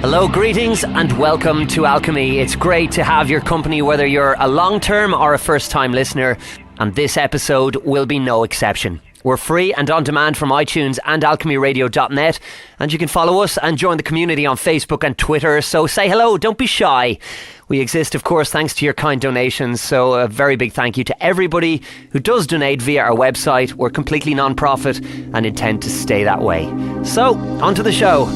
Hello, greetings and welcome to Alchemy. It's great to have your company whether you're a long-term or a first-time listener, and this episode will be no exception. We're free and on demand from iTunes and alchemyradio.net, and you can follow us and join the community on Facebook and Twitter, so say hello, don't be shy. We exist, of course, thanks to your kind donations, so a very big thank you to everybody who does donate via our website. We're completely non-profit and intend to stay that way. So, on to the show.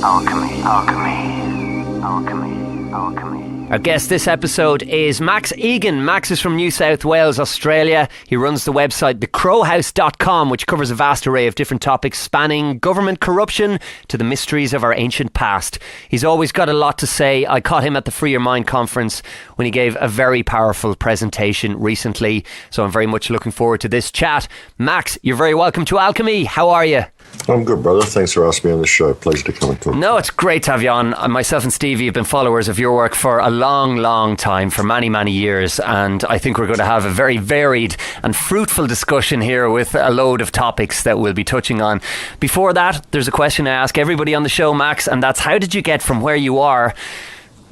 Alchemy, alchemy, alchemy, alchemy. Our guest this episode is Max Igan. Max is from New South Wales, Australia. He runs the website thecrowhouse.com, which covers a vast array of different topics spanning government corruption to the mysteries of our ancient past. He's always got a lot to say. I caught him at the Free Your Mind conference when he gave a very powerful presentation recently, so I'm very much looking forward to this chat. Max, you're very welcome to Alchemy. How are you? I'm good, brother. Thanks for asking me on the show. Pleasure to come and talk. No, it's great to have you on. Myself and Stevie have been followers of your work for a long time, for many years, and I think we're going to have a very varied and fruitful discussion here with a load of topics that we'll be touching on. Before that, there's a question I ask everybody on the show, Max, and that's how did you get from where you were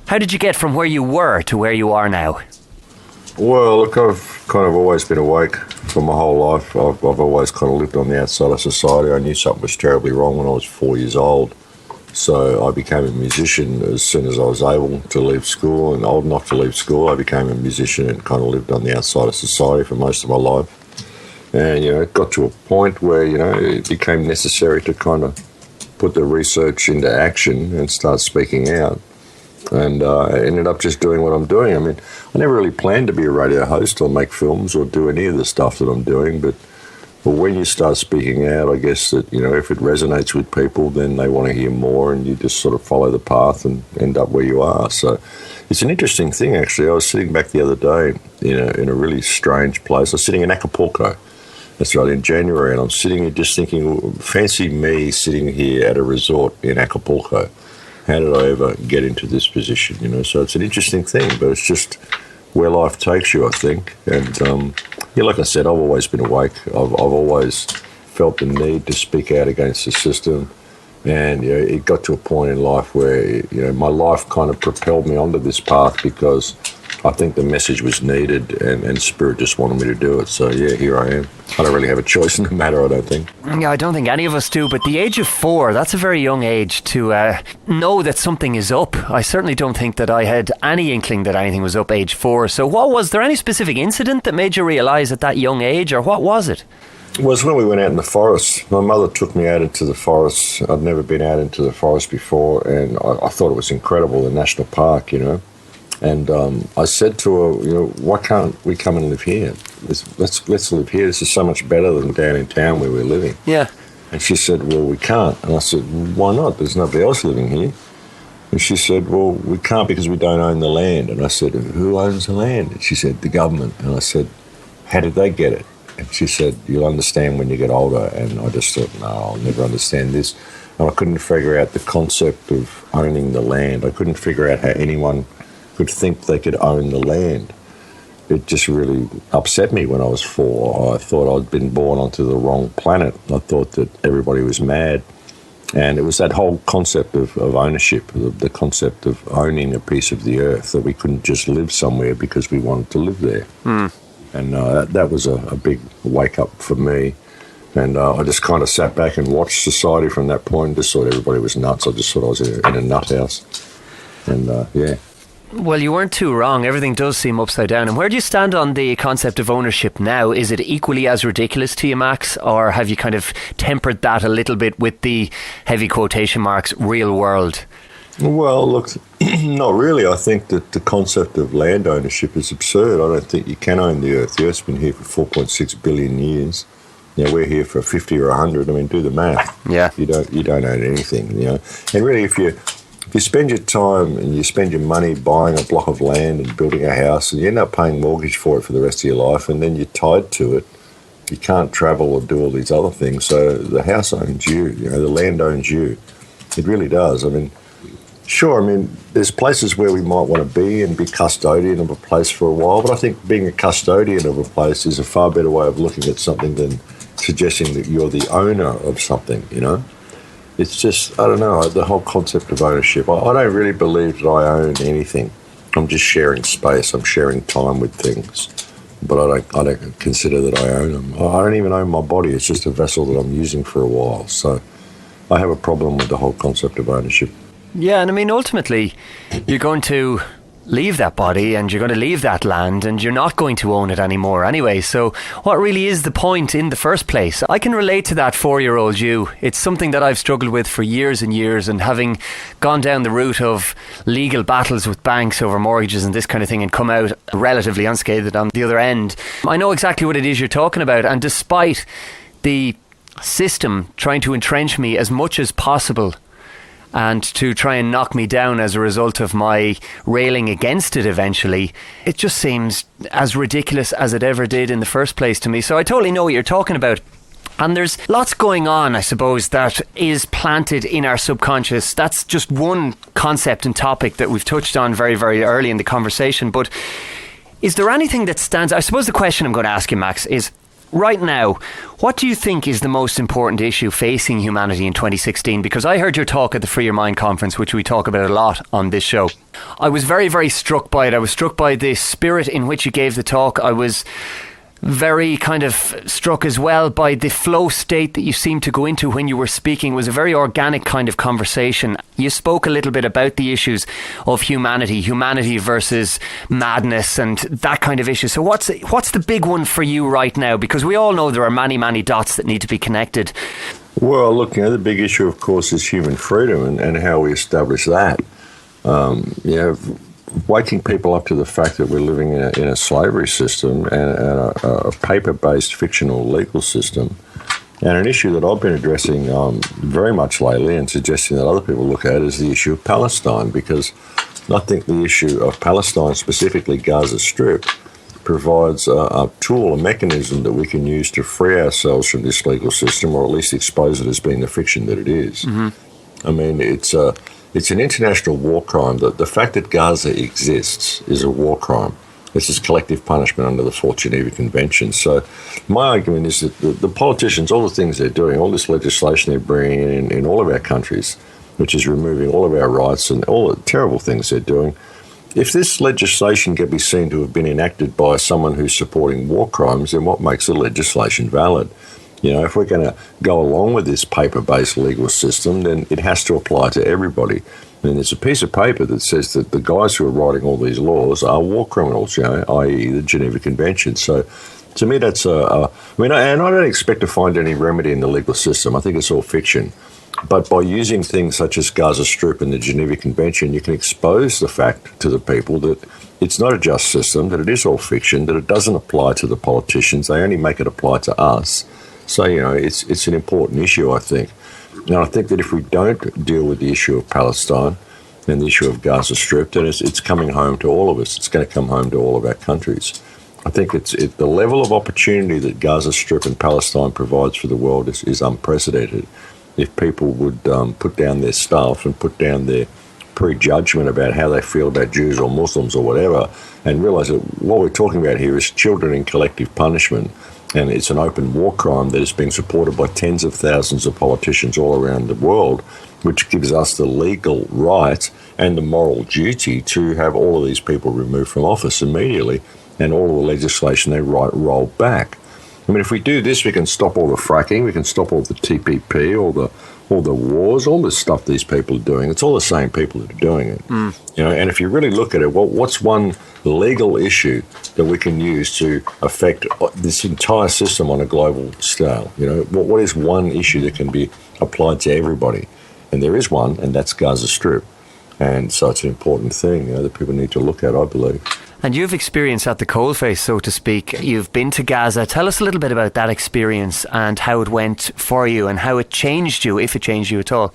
to where you are now? Well, look, I've kind of always been awake for my whole life. I've always kind of lived on the outside of society. I knew something was terribly wrong when I was 4 years old. So I became a musician as soon as I was able to leave school and old enough to leave school. I became a musician and kind of lived on the outside of society for most of my life. And, it got to a point where, it became necessary to kind of put the research into action and start speaking out. And I ended up just doing what I'm doing. I mean, I never really planned to be a radio host or make films or do any of the stuff that I'm doing, but when you start speaking out, I guess that, if it resonates with people, then they want to hear more, and you just sort of follow the path and end up where you are. So it's an interesting thing, actually. I was sitting back the other day in a really strange place. I was sitting in Acapulco. That's right, in January, and I'm sitting here just thinking, fancy me sitting here at a resort in Acapulco. How did I ever get into this position, So it's an interesting thing, but it's just where life takes you, I think. And, like I said, I've always been awake. I've always felt the need to speak out against the system. And, it got to a point in life where, my life kind of propelled me onto this path because I think the message was needed and Spirit just wanted me to do it. So, here I am. I don't really have a choice in the matter, I don't think. Yeah, I don't think any of us do, but the age of 4, that's a very young age to know that something is up. I certainly don't think that I had any inkling that anything was up age 4. So was there any specific incident that made you realise at that young age, or what was it? It was when we went out in the forest. My mother took me out into the forest. I'd never been out into the forest before, and I thought it was incredible, the national park, And I said to her, why can't we come and live here? Let's live here. This is so much better than down in town where we're living. Yeah. And she said, well, we can't. And I said, why not? There's nobody else living here. And she said, well, we can't because we don't own the land. And I said, who owns the land? And she said, the government. And I said, how did they get it? And she said, you'll understand when you get older. And I just thought, no, I'll never understand this. And I couldn't figure out the concept of owning the land. I couldn't figure out how anyone could think they could own the land. It just really upset me when I was 4. I thought I'd been born onto the wrong planet. I thought that everybody was mad. And it was that whole concept of ownership, the concept of owning a piece of the earth, that we couldn't just live somewhere because we wanted to live there. And that was a big wake-up for me. And I just kind of sat back and watched society from that point and just thought everybody was nuts. I just thought I was in a nut house. And, Well, you weren't too wrong. Everything does seem upside down. And where do you stand on the concept of ownership now? Is it equally as ridiculous to you, Max? Or have you kind of tempered that a little bit with the heavy quotation marks real world? Well, look, not really. I think that the concept of land ownership is absurd. I don't think you can own the earth. The earth's been here for 4.6 billion years. We're here for 50 or 100. I mean, do the math. Yeah. You don't own anything, And really, if you spend your time and you spend your money buying a block of land and building a house, and you end up paying mortgage for it for the rest of your life, and then you're tied to it, you can't travel or do all these other things. So the house owns you, the land owns you. It really does. I mean, sure, there's places where we might want to be and be custodian of a place for a while, but I think being a custodian of a place is a far better way of looking at something than suggesting that you're the owner of something, it's just, I don't know, the whole concept of ownership. I don't really believe that I own anything. I'm just sharing space. I'm sharing time with things. But I don't consider that I own them. I don't even own my body. It's just a vessel that I'm using for a while. So I have a problem with the whole concept of ownership. Yeah, and I mean, ultimately, you're going to leave that body and you're going to leave that land and you're not going to own it anymore anyway. So what really is the point in the first place? I can relate to that 4-year-old you. It's something that I've struggled with for years and years, and having gone down the route of legal battles with banks over mortgages and this kind of thing and come out relatively unscathed on the other end, I know exactly what it is you're talking about. And despite the system trying to entrench me as much as possible and to try and knock me down as a result of my railing against it eventually, it just seems as ridiculous as it ever did in the first place to me. So I totally know what you're talking about. And there's lots going on, I suppose, that is planted in our subconscious. That's just one concept and topic that we've touched on very, very early in the conversation. But is there anything that stands? I suppose the question I'm going to ask you, Max, is right now, what do you think is the most important issue facing humanity in 2016? Because I heard your talk at the Free Your Mind conference, which we talk about a lot on this show. I was very, very struck by it. I was struck by the spirit in which you gave the talk. I was very kind of struck as well by the flow state that you seemed to go into when you were speaking. It was a very organic kind of conversation. You spoke a little bit about the issues of humanity versus madness and that kind of issue. So what's the big one for you right now? Because we all know there are many, many dots that need to be connected. Well, look, the big issue, of course, is human freedom and how we establish that. Waking people up to the fact that we're living in a slavery system and a paper-based fictional legal system, and an issue that I've been addressing very much lately and suggesting that other people look at is the issue of Palestine, because I think the issue of Palestine, specifically Gaza Strip, provides a tool, a mechanism that we can use to free ourselves from this legal system, or at least expose it as being the fiction that it is. Mm-hmm. I mean, it's an international war crime. The fact that Gaza exists is a war crime. This is collective punishment under the Fourth Geneva Convention. So my argument is that the politicians, all the things they're doing, all this legislation they're bringing in all of our countries, which is removing all of our rights and all the terrible things they're doing, if this legislation can be seen to have been enacted by someone who's supporting war crimes, then what makes the legislation valid? If we're going to go along with this paper-based legal system, then it has to apply to everybody. And there's a piece of paper that says that the guys who are writing all these laws are war criminals, i.e. the Geneva Convention. So to me, that's and I don't expect to find any remedy in the legal system. I think it's all fiction. But by using things such as Gaza Strip and the Geneva Convention, you can expose the fact to the people that it's not a just system, that it is all fiction, that it doesn't apply to the politicians. They only make it apply to us. So, it's an important issue, I think. And I think that if we don't deal with the issue of Palestine and the issue of Gaza Strip, then it's coming home to all of us. It's going to come home to all of our countries. I think the level of opportunity that Gaza Strip and Palestine provides for the world is unprecedented. If people would put down their stuff and put down their prejudgment about how they feel about Jews or Muslims or whatever, and realise that what we're talking about here is children in collective punishment. And it's an open war crime that is being supported by tens of thousands of politicians all around the world, which gives us the legal right and the moral duty to have all of these people removed from office immediately and all of the legislation they write rolled back. I mean, if we do this, we can stop all the fracking, we can stop all the TPP, all the wars, all this stuff these people are doing. It's all the same people that are doing it. And if you really look at it, what's one legal issue that we can use to affect this entire system on a global scale? What is one issue that can be applied to everybody? And there is one, and that's Gaza Strip. And so it's an important thing, that people need to look at, I believe. And you've experienced at the coalface, so to speak. You've been to Gaza. Tell us a little bit about that experience and how it went for you and how it changed you, if it changed you at all.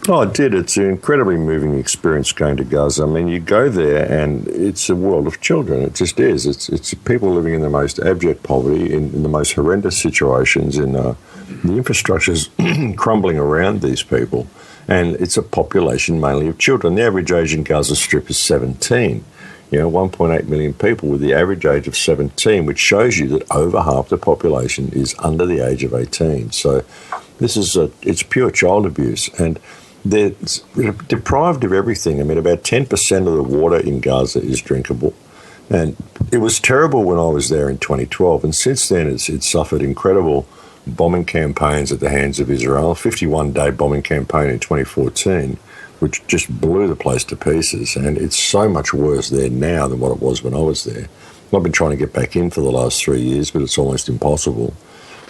Oh, it did. It's an incredibly moving experience going to Gaza. I mean, you go there and it's a world of children. It just is. It's people living in the most abject poverty, in the most horrendous situations, the infrastructure's crumbling around these people. And it's a population mainly of children. The average age in Gaza Strip is 17. 1.8 million people with the average age of 17, which shows you that over half the population is under the age of 18. So it's pure child abuse, and they're deprived of everything. I mean, about 10% of the water in Gaza is drinkable. And it was terrible when I was there in 2012. And since then, it's suffered incredible bombing campaigns at the hands of Israel. A 51-day bombing campaign in 2014, which just blew the place to pieces. And it's so much worse there now than what it was when I was there. I've been trying to get back in for the last 3 years, but it's almost impossible.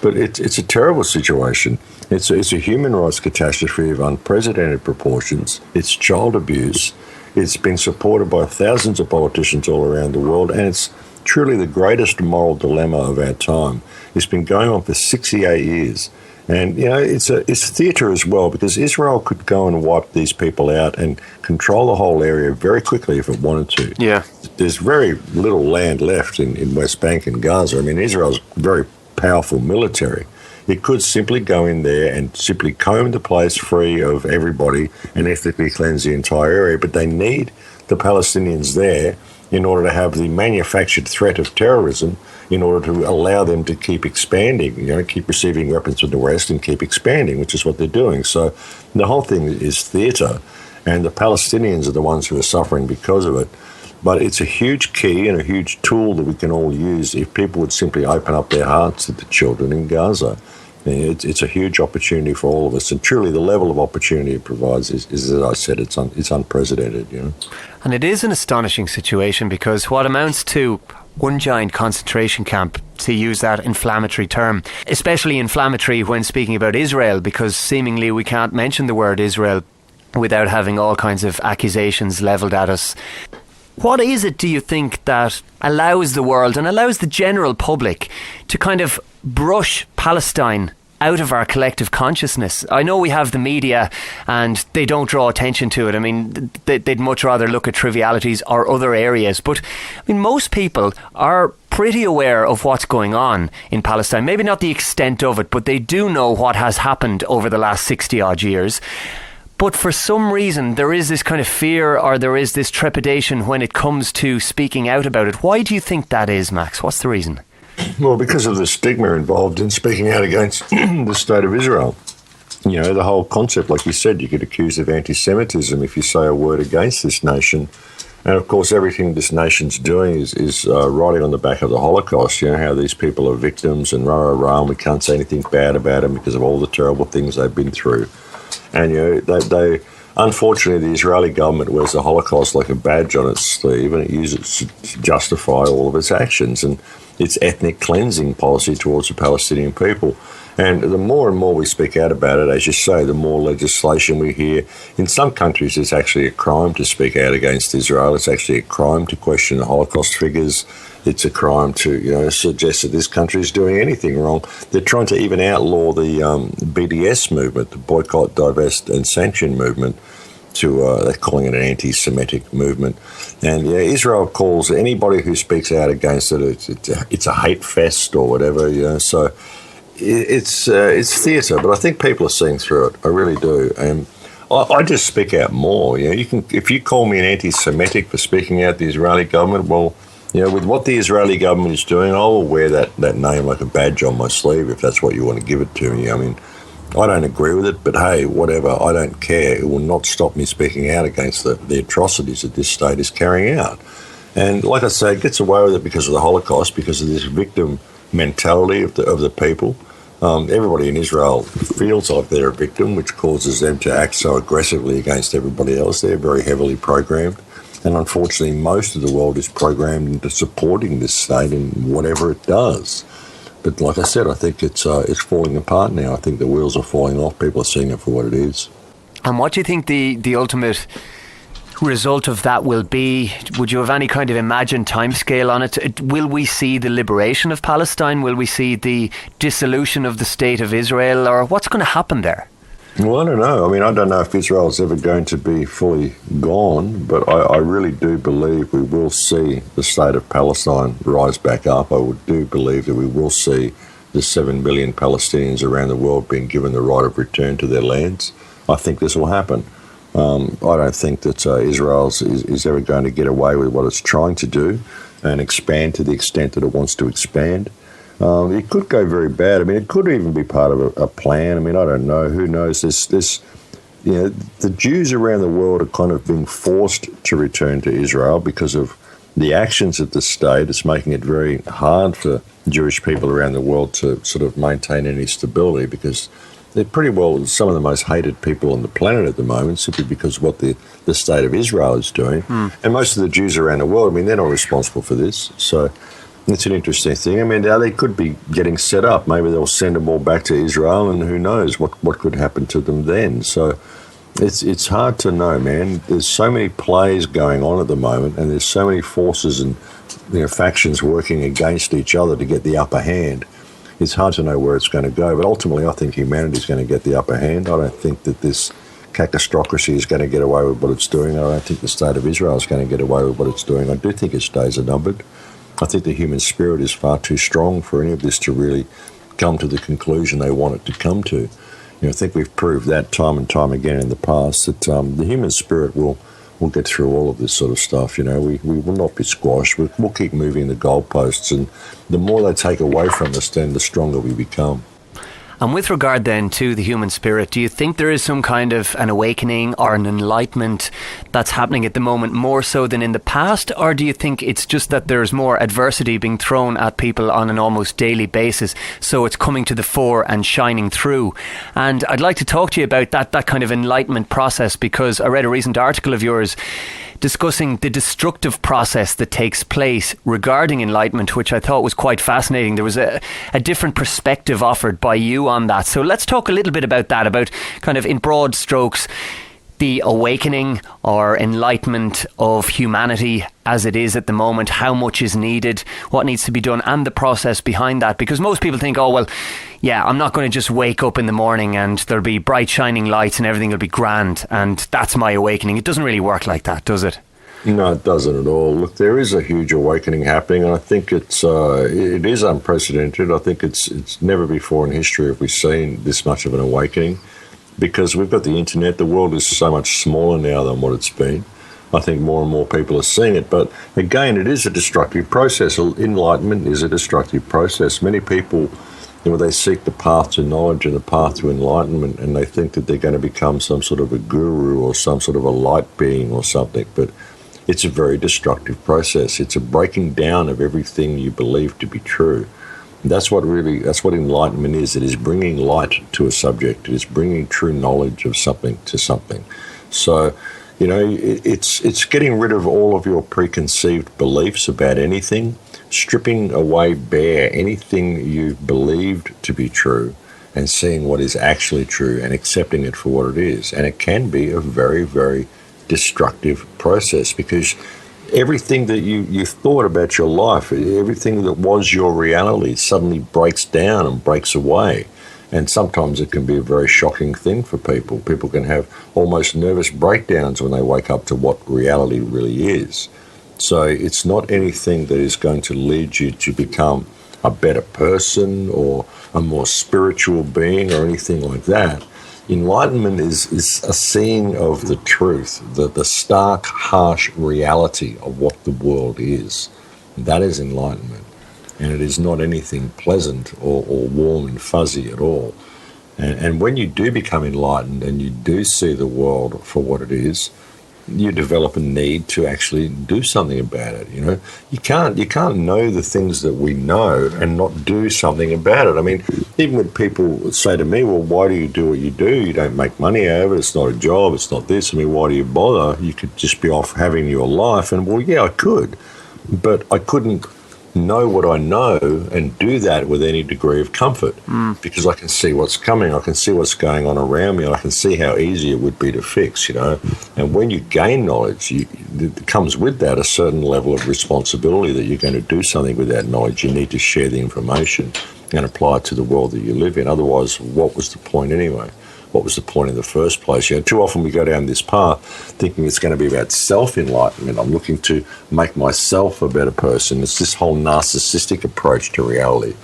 But it's a terrible situation. It's a human rights catastrophe of unprecedented proportions. It's child abuse. It's been supported by thousands of politicians all around the world, and it's truly the greatest moral dilemma of our time. It's been going on for 68 years. And, it's theatre as well, because Israel could go and wipe these people out and control the whole area very quickly if it wanted to. Yeah. There's very little land left in West Bank and Gaza. I mean, Israel's very powerful military. It could simply go in there and simply comb the place free of everybody and ethnically cleanse the entire area. But they need the Palestinians there in order to have the manufactured threat of terrorism in order to allow them to keep expanding, keep receiving weapons from the West and keep expanding, which is what they're doing. So the whole thing is theatre, and the Palestinians are the ones who are suffering because of it. But it's a huge key and a huge tool that we can all use if people would simply open up their hearts to the children in Gaza. It's a huge opportunity for all of us, and truly the level of opportunity it provides is as I said, it's unprecedented. And it is an astonishing situation, because what amounts to one giant concentration camp, to use that inflammatory term, especially inflammatory when speaking about Israel, because seemingly we can't mention the word Israel without having all kinds of accusations levelled at us. What is it, do you think, that allows the world and allows the general public to kind of brush Palestine out of our collective consciousness? I know we have the media and they don't draw attention to it. I mean, they'd much rather look at trivialities or other areas. But I mean, most people are pretty aware of what's going on in Palestine. Maybe not the extent of it, but they do know what has happened over the last 60 odd years. But for some reason, there is this kind of fear, or there is this trepidation when it comes to speaking out about it. Why do you think that is, Max? What's the reason? Well, because of the stigma involved in speaking out against the state of Israel. The whole concept, like you said, you get accused of anti-Semitism if you say a word against this nation. And, of course, everything this nation's doing is riding on the back of the Holocaust, how these people are victims and and we can't say anything bad about them because of all the terrible things they've been through. And, they unfortunately, the Israeli government wears the Holocaust like a badge on its sleeve, and it uses it to justify all of its actions and its ethnic cleansing policy towards the Palestinian people. And the more and more we speak out about it, as you say, the more legislation we hear. In some countries, it's actually a crime to speak out against Israel. It's actually a crime to question the Holocaust figures. It's a crime to, suggest that this country is doing anything wrong. They're trying to even outlaw the BDS movement, the Boycott, Divest and Sanction movement. They're calling it an anti-Semitic movement. And Israel calls anybody who speaks out against it, it's a hate fest or whatever, so it's theatre, but I think people are seeing through it. I really do. And I just speak out more. If you call me an anti-Semitic for speaking out the Israeli government, well, with what the Israeli government is doing, I will wear that name like a badge on my sleeve if that's what you want to give it to me. I mean, I don't agree with it, but hey, whatever, I don't care. It will not stop me speaking out against the atrocities that this state is carrying out. And like I say, it gets away with it because of the Holocaust, because of this victim mentality of the people. Everybody in Israel feels like they're a victim, which causes them to act so aggressively against everybody else. They're very heavily programmed. And unfortunately, most of the world is programmed into supporting this state in whatever it does. But like I said, I think it's falling apart now. I think the wheels are falling off. People are seeing it for what it is. And what do you think the ultimate result of that will be? Would you have any kind of imagined timescale on it? Will we see the liberation of Palestine? Will we see the dissolution of the state of Israel? Or what's going to happen there? Well, I don't know. I mean, I don't know if Israel's ever going to be fully gone, but I really do believe we will see the state of Palestine rise back up. I do believe that we will see the 7 million Palestinians around the world being given the right of return to their lands. I think this will happen. I don't think that Israel is ever going to get away with what it's trying to do and expand to the extent that it wants to expand. It could go very bad. I mean, it could even be part of a plan. I mean, I don't know. Who knows? The Jews around the world are kind of being forced to return to Israel because of the actions of the state. It's making it very hard for Jewish people around the world to sort of maintain any stability, because they're pretty well some of the most hated people on the planet at the moment, simply because of what the state of Israel is doing. And most of the Jews around the world, I mean, they're not responsible for this. So it's an interesting thing. I mean, now they could be getting set up. Maybe they'll send them all back to Israel, and who knows what could happen to them then. So it's hard to know, man. There's so many plays going on at the moment, and there's so many forces and factions working against each other to get the upper hand. It's hard to know where it's going to go, but ultimately I think humanity's going to get the upper hand. I don't think that this catastocracy is going to get away with what it's doing. I don't think the state of Israel is going to get away with what it's doing. I do think its days are numbered. I think the human spirit is far too strong for any of this to really come to the conclusion they want it to come to. I think we've proved that time and time again in the past, that the human spirit will get through all of this sort of stuff. We will not be squashed. We'll keep moving the goalposts, and the more they take away from us, then the stronger we become. And with regard then to the human spirit, do you think there is some kind of an awakening or an enlightenment that's happening at the moment more so than in the past? Or do you think it's just that there's more adversity being thrown at people on an almost daily basis, so it's coming to the fore and shining through? And I'd like to talk to you about that kind of enlightenment process, because I read a recent article of yours discussing the destructive process that takes place regarding enlightenment, which I thought was quite fascinating. There was a different perspective offered by you on that. So let's talk a little bit about that, about kind of in broad strokes, the awakening or enlightenment of humanity as it is at the moment, how much is needed, what needs to be done, and the process behind that. Because most people think, oh, well, yeah, I'm not going to just wake up in the morning and there'll be bright shining lights and everything will be grand and that's my awakening. It doesn't really work like that, does it? No, it doesn't at all. Look, there is a huge awakening happening, and I think it is unprecedented. I think it's never before in history have we seen this much of an awakening, because we've got the internet. The world is so much smaller now than what it's been. I think more and more people are seeing it. But again, it is a destructive process. Enlightenment is a destructive process. Many people, they seek the path to knowledge and the path to enlightenment, and they think that they're going to become some sort of a guru or some sort of a light being or something. But it's a very destructive process. It's a breaking down of everything you believe to be true. That's what enlightenment is. It is bringing light to a subject. It is bringing true knowledge of something to something. So, it's getting rid of all of your preconceived beliefs about anything, stripping away bare anything you believed to be true, and seeing what is actually true and accepting it for what it is. And it can be a very, very destructive process, because everything that you thought about your life, everything that was your reality suddenly breaks down and breaks away. And sometimes it can be a very shocking thing for people. People can have almost nervous breakdowns when they wake up to what reality really is. So it's not anything that is going to lead you to become a better person or a more spiritual being or anything like that. Enlightenment is a seeing of the truth, the stark, harsh reality of what the world is. That is enlightenment. And it is not anything pleasant or warm and fuzzy at all. And when you do become enlightened and you do see the world for what it is, you develop a need to actually do something about it. You can't know the things that we know and not do something about it. I mean, even when people say to me, well, why do you do what you do? You don't make money out of it. It's not a job. It's not this. I mean, why do you bother? You could just be off having your life. And well, yeah, I could, but I couldn't know what I know and do that with any degree of comfort, because I can see what's coming, I can see what's going on around me, and I can see how easy it would be to fix, And when you gain knowledge, it comes with that a certain level of responsibility that you're going to do something with that knowledge. You need to share the information and apply it to the world that you live in. Otherwise, what was the point anyway? What was the point in the first place? Too often we go down this path thinking it's going to be about self-enlightenment. I'm looking to make myself a better person. It's this whole narcissistic approach to reality.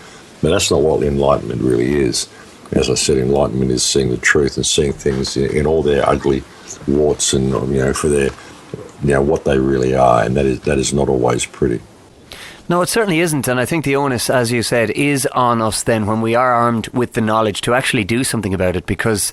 But that's not what enlightenment really is. As I said, enlightenment is seeing the truth and seeing things in all their ugly warts and, for their, what they really are. And that is not always pretty. No, it certainly isn't. And I think the onus, as you said, is on us then when we are armed with the knowledge to actually do something about it. Because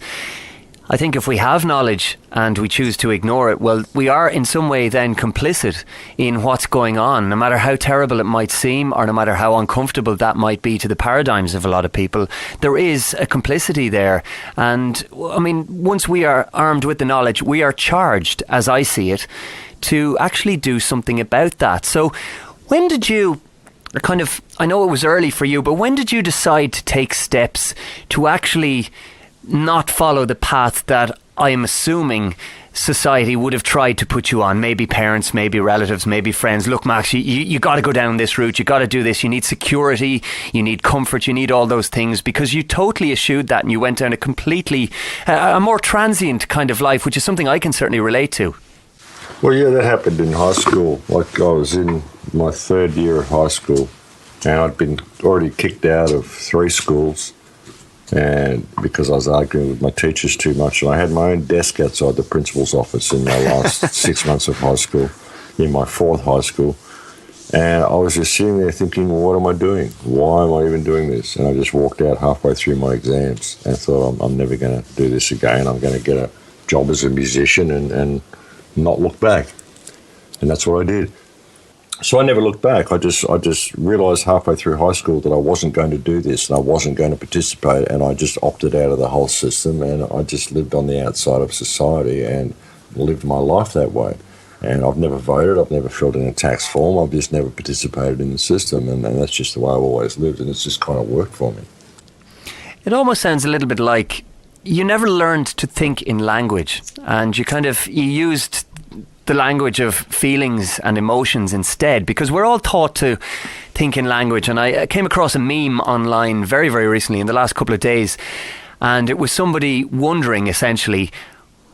I think if we have knowledge and we choose to ignore it, well, we are in some way then complicit in what's going on, no matter how terrible it might seem or no matter how uncomfortable that might be to the paradigms of a lot of people. There is a complicity there. And I mean, once we are armed with the knowledge, we are charged, as I see it, to actually do something about that. So when did you I know it was early for you, but when did you decide to take steps to actually not follow the path that I am assuming society would have tried to put you on? Maybe parents, maybe relatives, maybe friends. Look, Max, you got to go down this route. You got to do this. You need security. You need comfort. You need all those things, because you totally eschewed that and you went down a completely, a more transient kind of life, which is something I can certainly relate to. Well, yeah, that happened in high school. Like, I was in my third year of high school and I'd been already kicked out of 3 schools, and because I was arguing with my teachers too much, and I had my own desk outside the principal's office in my last 6 months of high school, in my 4th high school, and I was just sitting there thinking, well, what am I doing? Why am I even doing this? And I just walked out halfway through my exams and thought, I'm never going to do this again. I'm going to get a job as a musician and not look back. And that's what I did. So I never looked back. I just realised halfway through high school that I wasn't going to do this and I wasn't going to participate, and I just opted out of the whole system, and I just lived on the outside of society and lived my life that way. And I've never voted, I've never filled in a tax form, I've just never participated in the system, and that's just the way I've always lived, and it's just kind of worked for me. It almost sounds a little bit like you never learned to think in language, and you used the language of feelings and emotions instead, because we're all taught to think in language. And I came across a meme online very, very recently in the last couple of days, and it was somebody wondering essentially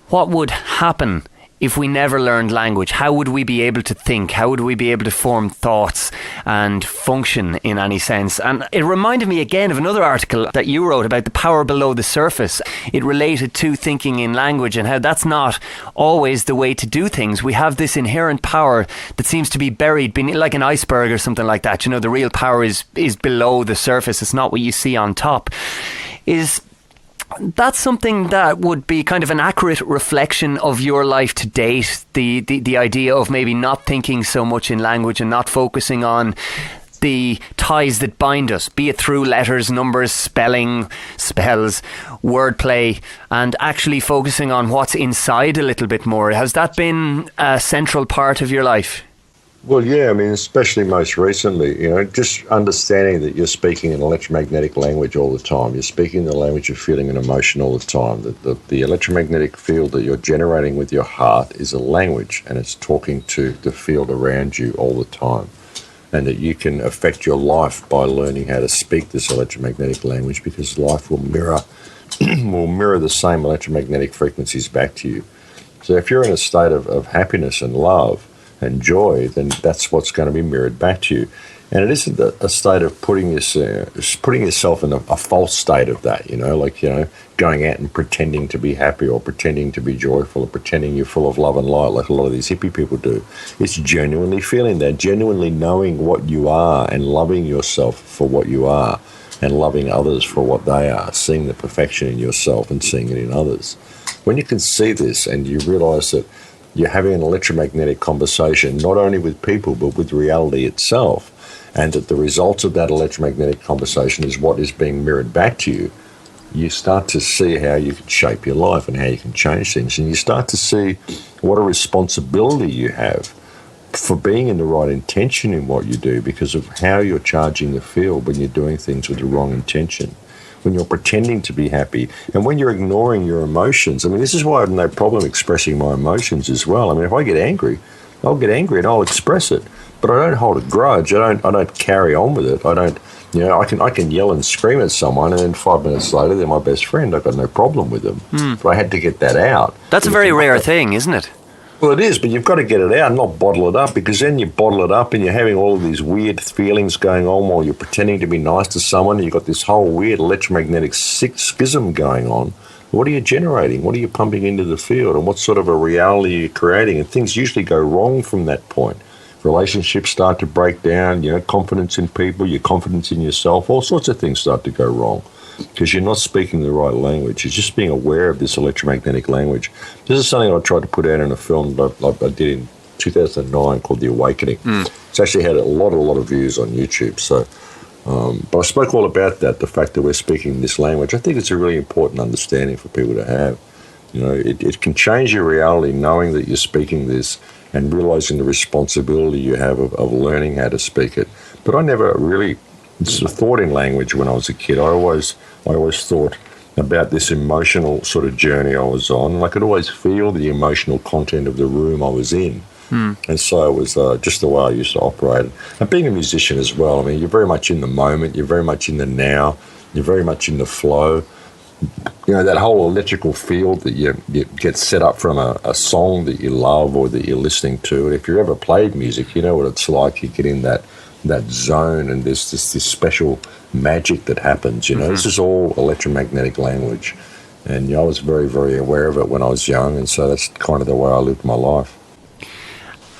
what would happen if we never learned language. How would we be able to think? How would we be able to form thoughts and function in any sense? And it reminded me again of another article that you wrote about the power below the surface. It related to thinking in language and how that's not always the way to do things. We have this inherent power that seems to be buried beneath, like an iceberg or something like that. You know, the real power is below the surface. It's not what you see on top. That's something that would be kind of an accurate reflection of your life to date, the idea of maybe not thinking so much in language and not focusing on the ties that bind us, be it through letters, numbers, spelling, spells, wordplay, and actually focusing on what's inside a little bit more. Has that been a central part of your life? Well, yeah, I mean, especially most recently, just understanding that you're speaking an electromagnetic language all the time. You're speaking the language of feeling and emotion all the time. The electromagnetic field that you're generating with your heart is a language, and it's talking to the field around you all the time. And that you can affect your life by learning how to speak this electromagnetic language, because life will mirror the same electromagnetic frequencies back to you. So if you're in a state of happiness and love and joy, then that's what's going to be mirrored back to you. And it isn't a state of putting yourself in a false state of that, going out and pretending to be happy or pretending to be joyful or pretending you're full of love and light like a lot of these hippie people do. It's genuinely feeling that, genuinely knowing what you are and loving yourself for what you are and loving others for what they are, seeing the perfection in yourself and seeing it in others. When you can see this and you realise that you're having an electromagnetic conversation, not only with people, but with reality itself, and that the result of that electromagnetic conversation is what is being mirrored back to you, you start to see how you can shape your life and how you can change things. And you start to see what a responsibility you have for being in the right intention in what you do, because of how you're charging the field when you're doing things with the wrong intention, when you're pretending to be happy, and when you're ignoring your emotions. I mean, this is why I have no problem expressing my emotions as well. I mean, if I get angry, I'll get angry and I'll express it, but I don't hold a grudge. I don't carry on with it. I don't, I can yell and scream at someone, and then 5 minutes later they're my best friend. I've got no problem with them. But I had to get that out. That's a very rare thing, isn't it? Well, it is, but you've got to get it out and not bottle it up, because then you bottle it up and you're having all of these weird feelings going on while you're pretending to be nice to someone, and you've got this whole weird electromagnetic schism going on. What are you generating? What are you pumping into the field? And what sort of a reality are you creating? And things usually go wrong from that point. relationships start to break down, confidence in people, your confidence in yourself, all sorts of things start to go wrong because you're not speaking the right language. You're just being aware of this electromagnetic language. This is something I tried to put out in a film that I did in 2009 called The Awakening. It's actually had a lot of views on YouTube. So, but I spoke all about that, the fact that we're speaking this language. I think it's a really important understanding for people to have. It can change your reality knowing that you're speaking this and realizing the responsibility you have of learning how to speak it. But I never really sort of thought in language when I was a kid. I always thought about this emotional sort of journey I was on, and I could always feel the emotional content of the room I was in. And so it was just the way I used to operate. And being a musician as well, I mean, you're very much in the moment, you're very much in the now, you're very much in the flow. That whole electrical field that you get set up from a song that you love or that you're listening to. And if you've ever played music, you know what it's like. You get in that zone and there's this special magic that happens. This is all electromagnetic language. And I was very, very aware of it when I was young. And so that's kind of the way I lived my life.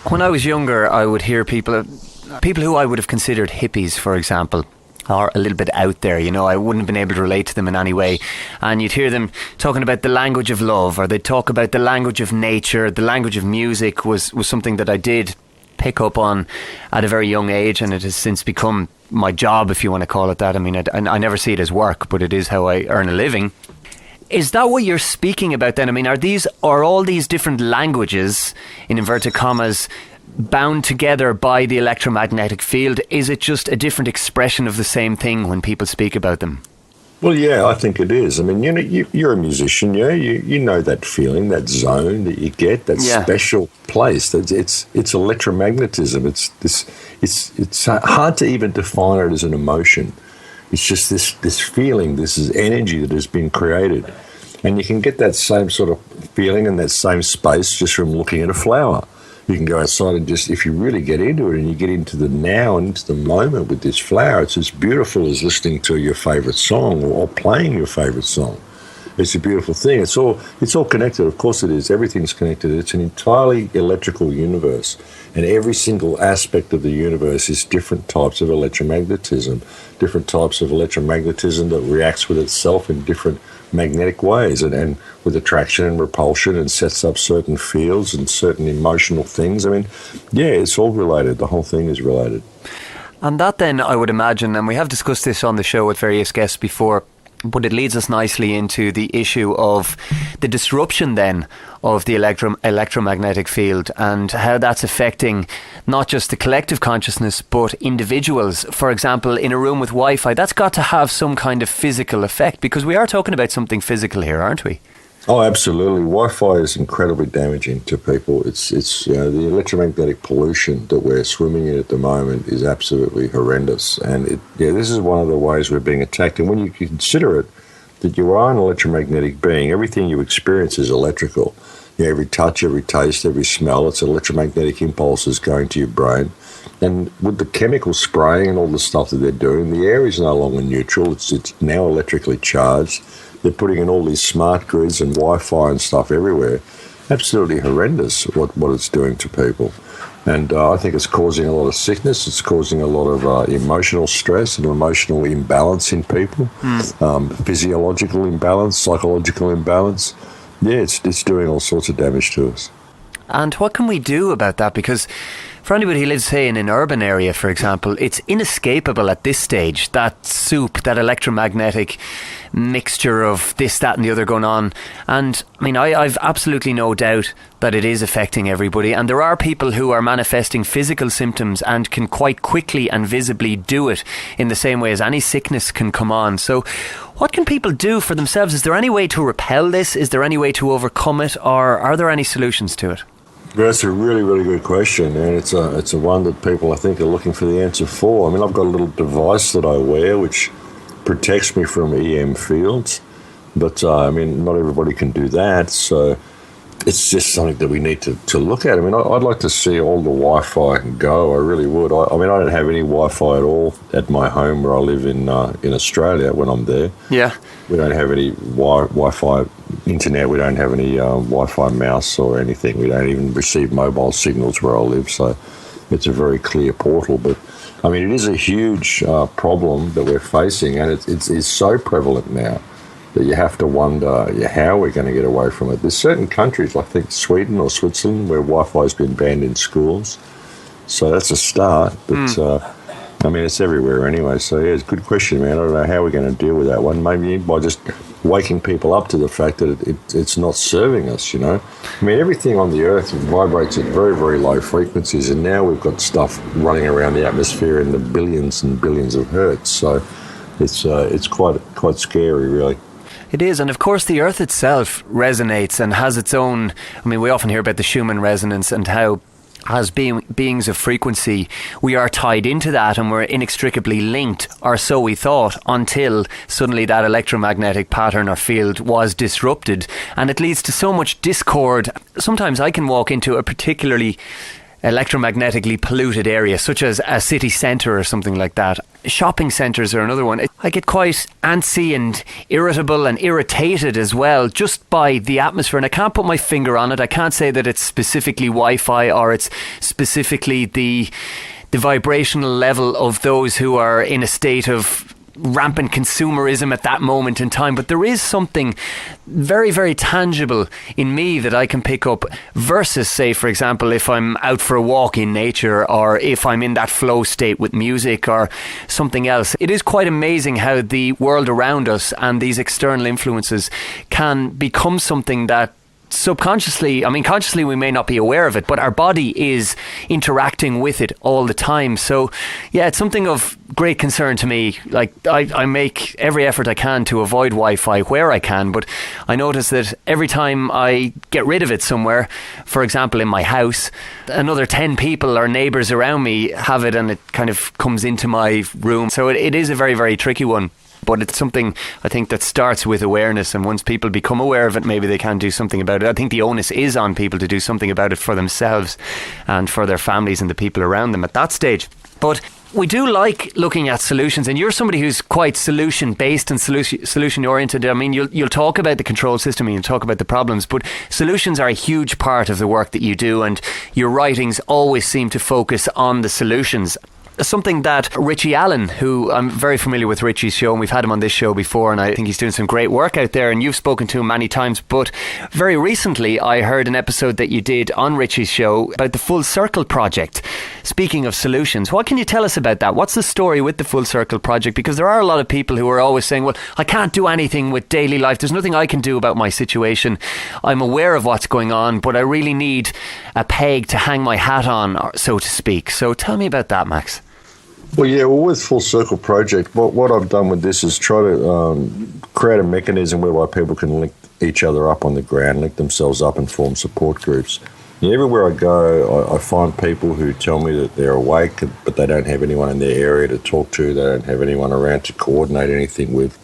When I was younger, I would hear people who I would have considered hippies, for example, are a little bit out there. I wouldn't have been able to relate to them in any way. And you'd hear them talking about the language of love, or they'd talk about the language of nature. The language of music was something that I did pick up on at a very young age, and it has since become my job, if you want to call it that. I mean, I never see it as work, but it is how I earn a living. Is that what you're speaking about then? I mean, are all these different languages, in inverted commas, bound together by the electromagnetic field? Is it just a different expression of the same thing when people speak about them? Well, yeah, I think it is. I mean, you're a musician, you know that feeling, that zone that you get, that special place. It's electromagnetism. It's hard to even define it as an emotion. It's just this feeling, this is energy that has been created. And you can get that same sort of feeling in that same space just from looking at a flower. You can go outside and just, if you really get into it and you get into the now and into the moment with this flower, it's as beautiful as listening to your favourite song or playing your favourite song. It's a beautiful thing. It's all connected. Of course it is. Everything's connected. It's an entirely electrical universe. And every single aspect of the universe is different types of electromagnetism, different types of electromagnetism that reacts with itself in different magnetic ways and with attraction and repulsion and sets up certain fields and certain emotional things. I mean, yeah, it's all related. The whole thing is related. And that then, I would imagine, and we have discussed this on the show with various guests before, but it leads us nicely into the issue of the disruption then of the electromagnetic field and how that's affecting not just the collective consciousness but individuals. For example, in a room with Wi-Fi, that's got to have some kind of physical effect, because we are talking about something physical here, aren't we? Oh, absolutely. Wi-Fi is incredibly damaging to people. It's the electromagnetic pollution that we're swimming in at the moment is absolutely horrendous. And this is one of the ways we're being attacked. And when you consider it, that you are an electromagnetic being, everything you experience is electrical. Every touch, every taste, every smell, it's electromagnetic impulses going to your brain. And with the chemical spraying and all the stuff that they're doing, the air is no longer neutral. It's now electrically charged. They're putting in all these smart grids and Wi-Fi and stuff everywhere. Absolutely horrendous what it's doing to people. And I think it's causing a lot of sickness. It's causing a lot of emotional stress and emotional imbalance in people, physiological imbalance, psychological imbalance. Yeah, it's doing all sorts of damage to us. And what can we do about that? Because for anybody who lives, say, in an urban area, for example, it's inescapable at this stage, that soup, that electromagnetic mixture of this, that and the other going on. And I mean, I've absolutely no doubt that it is affecting everybody. And there are people who are manifesting physical symptoms and can quite quickly and visibly do it in the same way as any sickness can come on. So what can people do for themselves? Is there any way to repel this? Is there any way to overcome it? Or are there any solutions to it? That's a really, really good question, and it's a one that people, I think, are looking for the answer for. I mean, I've got a little device that I wear which protects me from EM fields, but, I mean, not everybody can do that, so it's just something that we need to look at. I mean, I'd like to see all the Wi-Fi go. I really would. I mean, I don't have any Wi-Fi at all at my home where I live in Australia when I'm there. Yeah. We don't have any Wi-Fi internet. We don't have any Wi-Fi mouse or anything. We don't even receive mobile signals where I live. So, it's a very clear portal. But I mean, it is a huge problem that we're facing, and it's so prevalent now that you have to wonder how we're going to get away from it. There's certain countries, I think Sweden or Switzerland, where Wi-Fi has been banned in schools. So that's a start, but I mean, it's everywhere anyway. So yeah, it's a good question, man. I don't know how we're going to deal with that one. Maybe by just waking people up to the fact that it's not serving us, you know. I mean, everything on the Earth vibrates at very, very low frequencies, and now we've got stuff running around the atmosphere in the billions and billions of hertz. So it's quite scary, really. It is, and of course the Earth itself resonates and has its own. I mean, we often hear about the Schumann resonance and how, as beings of frequency, we are tied into that and we're inextricably linked, or so we thought, until suddenly that electromagnetic pattern or field was disrupted, and it leads to so much discord. Sometimes I can walk into a particularly electromagnetically polluted area, such as a city centre or something like that. Shopping centres are another one. I get quite antsy and irritable and irritated as well, just by the atmosphere, and I can't put my finger on it. I can't say that it's specifically Wi-Fi or it's specifically the vibrational level of those who are in a state of rampant consumerism at that moment in time, but there is something very, very tangible in me that I can pick up versus, say, for example, if I'm out for a walk in nature or if I'm in that flow state with music or something else. It is quite amazing how the world around us and these external influences can become something that subconsciously, I mean, consciously we may not be aware of it, but our body is interacting with it all the time. So yeah, it's something of great concern to me. Like I make every effort I can to avoid Wi-Fi where I can, but I notice that every time I get rid of it somewhere, for example in my house, another 10 people or neighbours around me have it, and it kind of comes into my room. So it is a very, very tricky one. But it's something, I think, that starts with awareness, and once people become aware of it, maybe they can do something about it. I think the onus is on people to do something about it for themselves and for their families and the people around them at that stage. But we do like looking at solutions, and you're somebody who's quite solution-based and solution-oriented. I mean, you'll talk about the control system and you'll talk about the problems, but solutions are a huge part of the work that you do, and your writings always seem to focus on the solutions. Something that Richie Allen, who I'm very familiar with Richie's show, and we've had him on this show before, and I think he's doing some great work out there, and you've spoken to him many times, but very recently I heard an episode that you did on Richie's show about the Full Circle Project. Speaking of solutions, what can you tell us about that? What's the story with the Full Circle Project? Because there are a lot of people who are always saying, well, I can't do anything with daily life. There's nothing I can do about my situation. I'm aware of what's going on, but I really need a peg to hang my hat on, so to speak. So tell me about that, Max. Well, with Full Circle Project, what I've done with this is try to create a mechanism whereby people can link each other up on the ground, link themselves up and form support groups. And everywhere I go, I find people who tell me that they're awake, but they don't have anyone in their area to talk to. They don't have anyone around to coordinate anything with.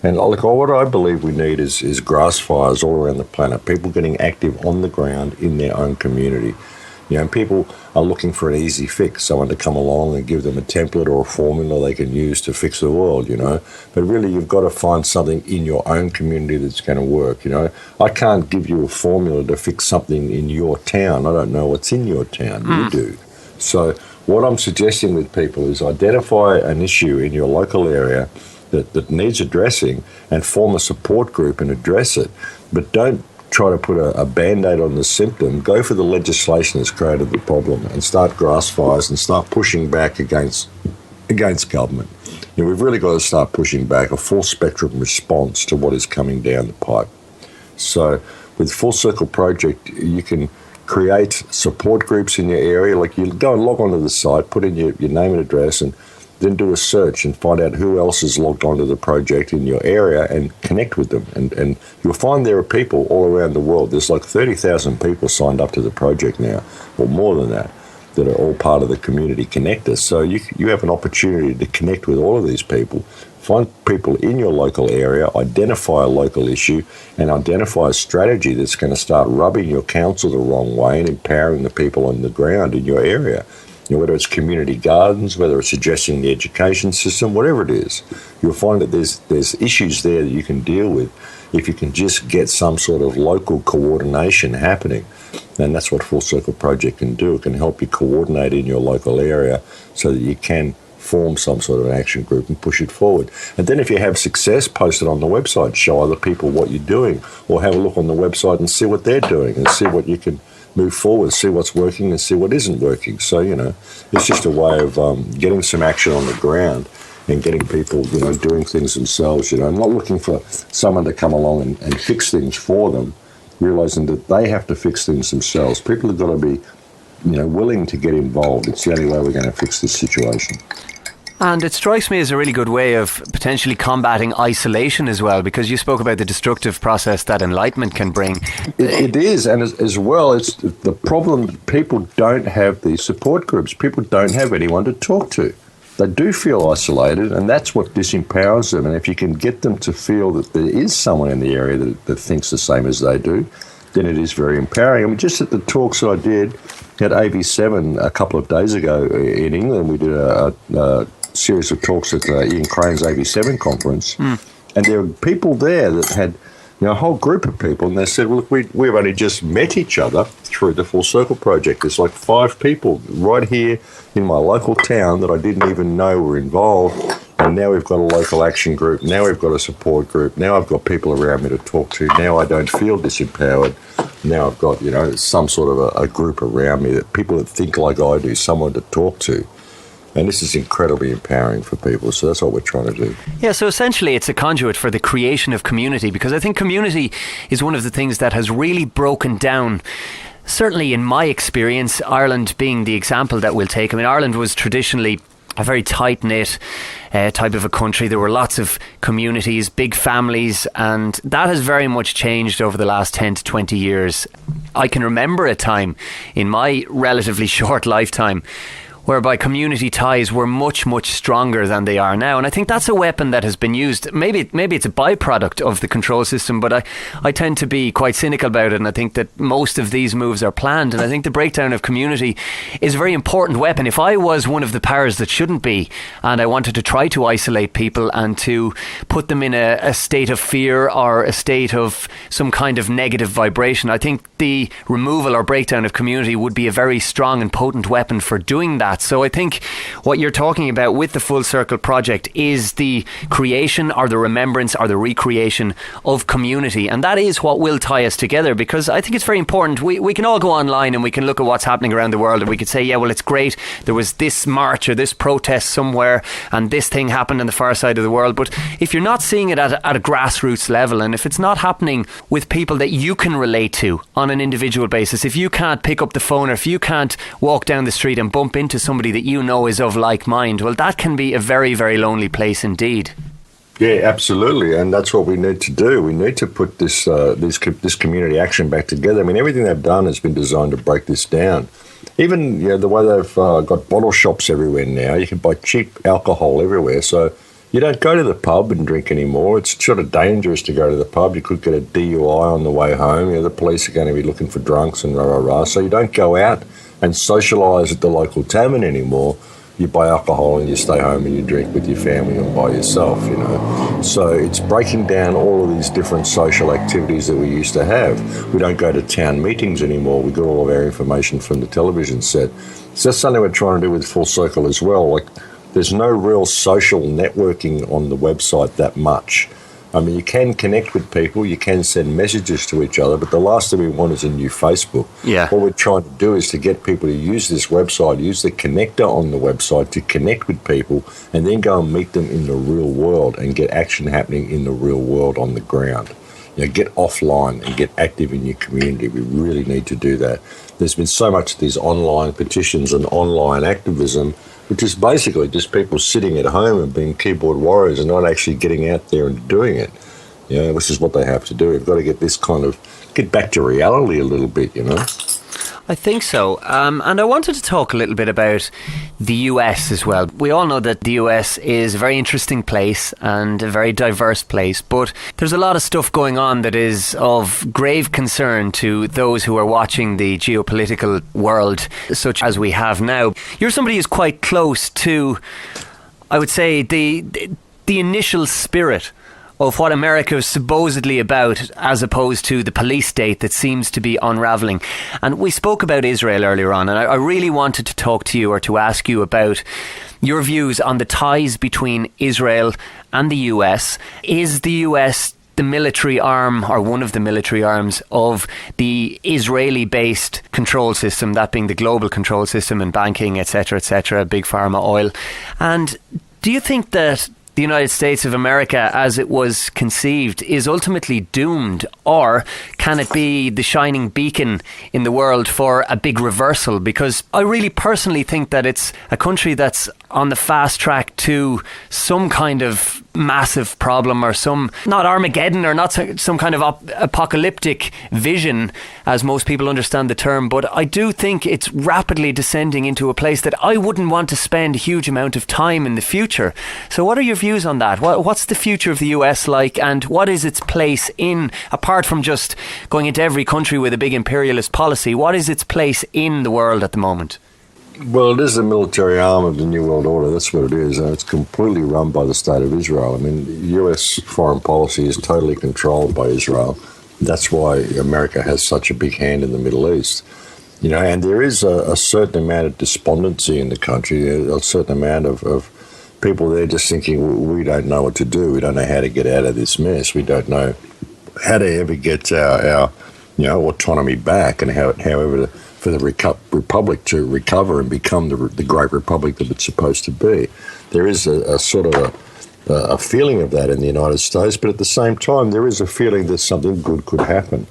And what I believe we need is grass fires all around the planet, people getting active on the ground in their own community. You know, people are looking for an easy fix, someone to come along and give them a template or a formula they can use to fix the world, you know. But really, you've got to find something in your own community that's going to work, you know. I can't give you a formula to fix something in your town. I don't know what's in your town. You do. So what I'm suggesting with people is identify an issue in your local area that needs addressing and form a support group and address it. But don't try to put a Band-Aid on the symptom. Go for the legislation that's created the problem and start grass fires and start pushing back against government. You know, we've really got to start pushing back a full spectrum response to what is coming down the pipe. So with Full Circle Project, you can create support groups in your area. Like, you go and log onto the site, put in your name and address, and then do a search and find out who else is logged onto the project in your area and connect with them. And you'll find there are people all around the world. There's like 30,000 people signed up to the project now, or more than that are all part of the community connector. So you have an opportunity to connect with all of these people, find people in your local area, identify a local issue, and identify a strategy that's going to start rubbing your council the wrong way and empowering the people on the ground in your area. You know, whether it's community gardens, whether it's addressing the education system, whatever it is, you'll find that there's issues there that you can deal with. if you can just get some sort of local coordination happening. And that's what Full Circle Project can do. It can help you coordinate in your local area so that you can form some sort of an action group and push it forward. And then if you have success, post it on the website, show other people what you're doing, or have a look on the website and see what they're doing and see what you can move forward, see what's working and see what isn't working. So, it's just a way of getting some action on the ground and getting people, doing things themselves, not looking for someone to come along and fix things for them, realising that they have to fix things themselves. People have got to be, willing to get involved. It's the only way we're going to fix this situation. And it strikes me as a really good way of potentially combating isolation as well, because you spoke about the destructive process that enlightenment can bring. It is, and as well, it's the problem. People don't have these support groups. People don't have anyone to talk to. They do feel isolated, and that's what disempowers them. And if you can get them to feel that there is someone in the area that thinks the same as they do, then it is very empowering. I mean, just at the talks that I did at AB7 a couple of days ago in England, we did a series of talks at Ian Crane's AB7 conference, and there were people there that had a whole group of people, and they said, well, look, we've only just met each other through the Full Circle Project. There's like 5 people right here in my local town that I didn't even know were involved, and now we've got a local action group, now we've got a support group, now I've got people around me to talk to, now I don't feel disempowered, now I've got, some sort of a group around me, that people that think like I do, someone to talk to. And this is incredibly empowering for people, so that's what we're trying to do. Yeah, so essentially it's a conduit for the creation of community, because I think community is one of the things that has really broken down. Certainly in my experience, Ireland being the example that we'll take. I mean, Ireland was traditionally a very tight-knit type of a country. There were lots of communities, big families, and that has very much changed over the last 10 to 20 years. I can remember a time in my relatively short lifetime whereby community ties were much, much stronger than they are now. And I think that's a weapon that has been used. Maybe it's a byproduct of the control system, but I tend to be quite cynical about it, and I think that most of these moves are planned. And I think the breakdown of community is a very important weapon. If I was one of the powers that shouldn't be, and I wanted to try to isolate people and to put them in a state of fear or a state of some kind of negative vibration, I think the removal or breakdown of community would be a very strong and potent weapon for doing that. So I think what you're talking about with the Full Circle Project is the creation or the remembrance or the recreation of community. And that is what will tie us together, because I think it's very important. We can all go online and we can look at what's happening around the world, and we could say, yeah, well, it's great. There was this march or this protest somewhere and this thing happened on the far side of the world. But if you're not seeing it at a grassroots level, and if it's not happening with people that you can relate to on an individual basis, if you can't pick up the phone or if you can't walk down the street and bump into somebody that you know is of like mind, well, that can be a very, very lonely place indeed. Yeah, absolutely, and that's what we need to do. We need to put this community action back together. I mean, everything they've done has been designed to break this down. Even the way they've got bottle shops everywhere now, you can buy cheap alcohol everywhere, so you don't go to the pub and drink anymore. It's sort of dangerous to go to the pub. You could get a DUI on the way home. The police are going to be looking for drunks and rah-rah-rah, so you don't go out and socialise at the local tavern anymore. You buy alcohol and you stay home and you drink with your family and by yourself, So it's breaking down all of these different social activities that we used to have. We don't go to town meetings anymore. We get all of our information from the television set. So that's something we're trying to do with Full Circle as well. Like, there's no real social networking on the website that much. I mean, you can connect with people, you can send messages to each other, but the last thing we want is a new Facebook. Yeah. What we're trying to do is to get people to use this website, use the connector on the website to connect with people, and then go and meet them in the real world and get action happening in the real world on the ground. Get offline and get active in your community. We really need to do that. There's been so much of these online petitions and online activism, which is basically just people sitting at home and being keyboard warriors and not actually getting out there and doing it, which is what they have to do. We've got to get back to reality a little bit, I think so. And I wanted to talk a little bit about the US as well. We all know that the US is a very interesting place and a very diverse place, but there's a lot of stuff going on that is of grave concern to those who are watching the geopolitical world such as we have now. You're somebody who's quite close to, I would say, the initial spirit of what America is supposedly about, as opposed to the police state that seems to be unravelling. And we spoke about Israel earlier on, and I really wanted to talk to you, or to ask you about your views on the ties between Israel and the US. Is the US the military arm, or one of the military arms, of the Israeli-based control system, that being the global control system in banking, etc., big pharma, oil? And do you think that the United States of America, as it was conceived, is ultimately doomed, or can it be the shining beacon in the world for a big reversal? Because I really personally think that it's a country that's on the fast track to some kind of massive problem, or some, not Armageddon, or not some kind of apocalyptic vision, as most people understand the term, but I do think it's rapidly descending into a place that I wouldn't want to spend a huge amount of time in the future. So what are your views on that? What's the future of the US like, and what is its place in, apart from just going into every country with a big imperialist policy, what is its place in the world at the moment? Well, it is the military arm of the New World Order. That's what it is. And it's completely run by the State of Israel. I mean, US foreign policy is totally controlled by Israel. That's why America has such a big hand in the Middle East. You know, and there is a certain amount of despondency in the country, a certain amount of people there just thinking, we don't know what to do. We don't know how to get out of this mess. We don't know how to ever get our autonomy back, and however for the republic to recover and become the great republic that it's supposed to be. There is a sort of a feeling of that in the United States, but at the same time, there is a feeling that something good could happen.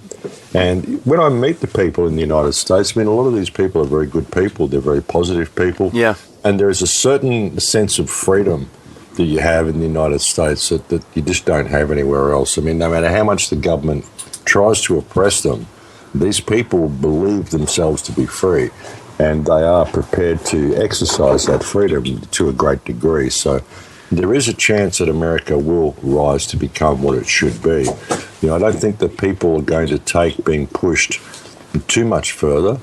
And when I meet the people in the United States, I mean, a lot of these people are very good people. They're very positive people. Yeah. And there is a certain sense of freedom that you have in the United States that you just don't have anywhere else. I mean, no matter how much the government tries to oppress them, these people believe themselves to be free, and they are prepared to exercise that freedom to a great degree. So there is a chance that America will rise to become what it should be. You know, I don't think that people are going to take being pushed too much further.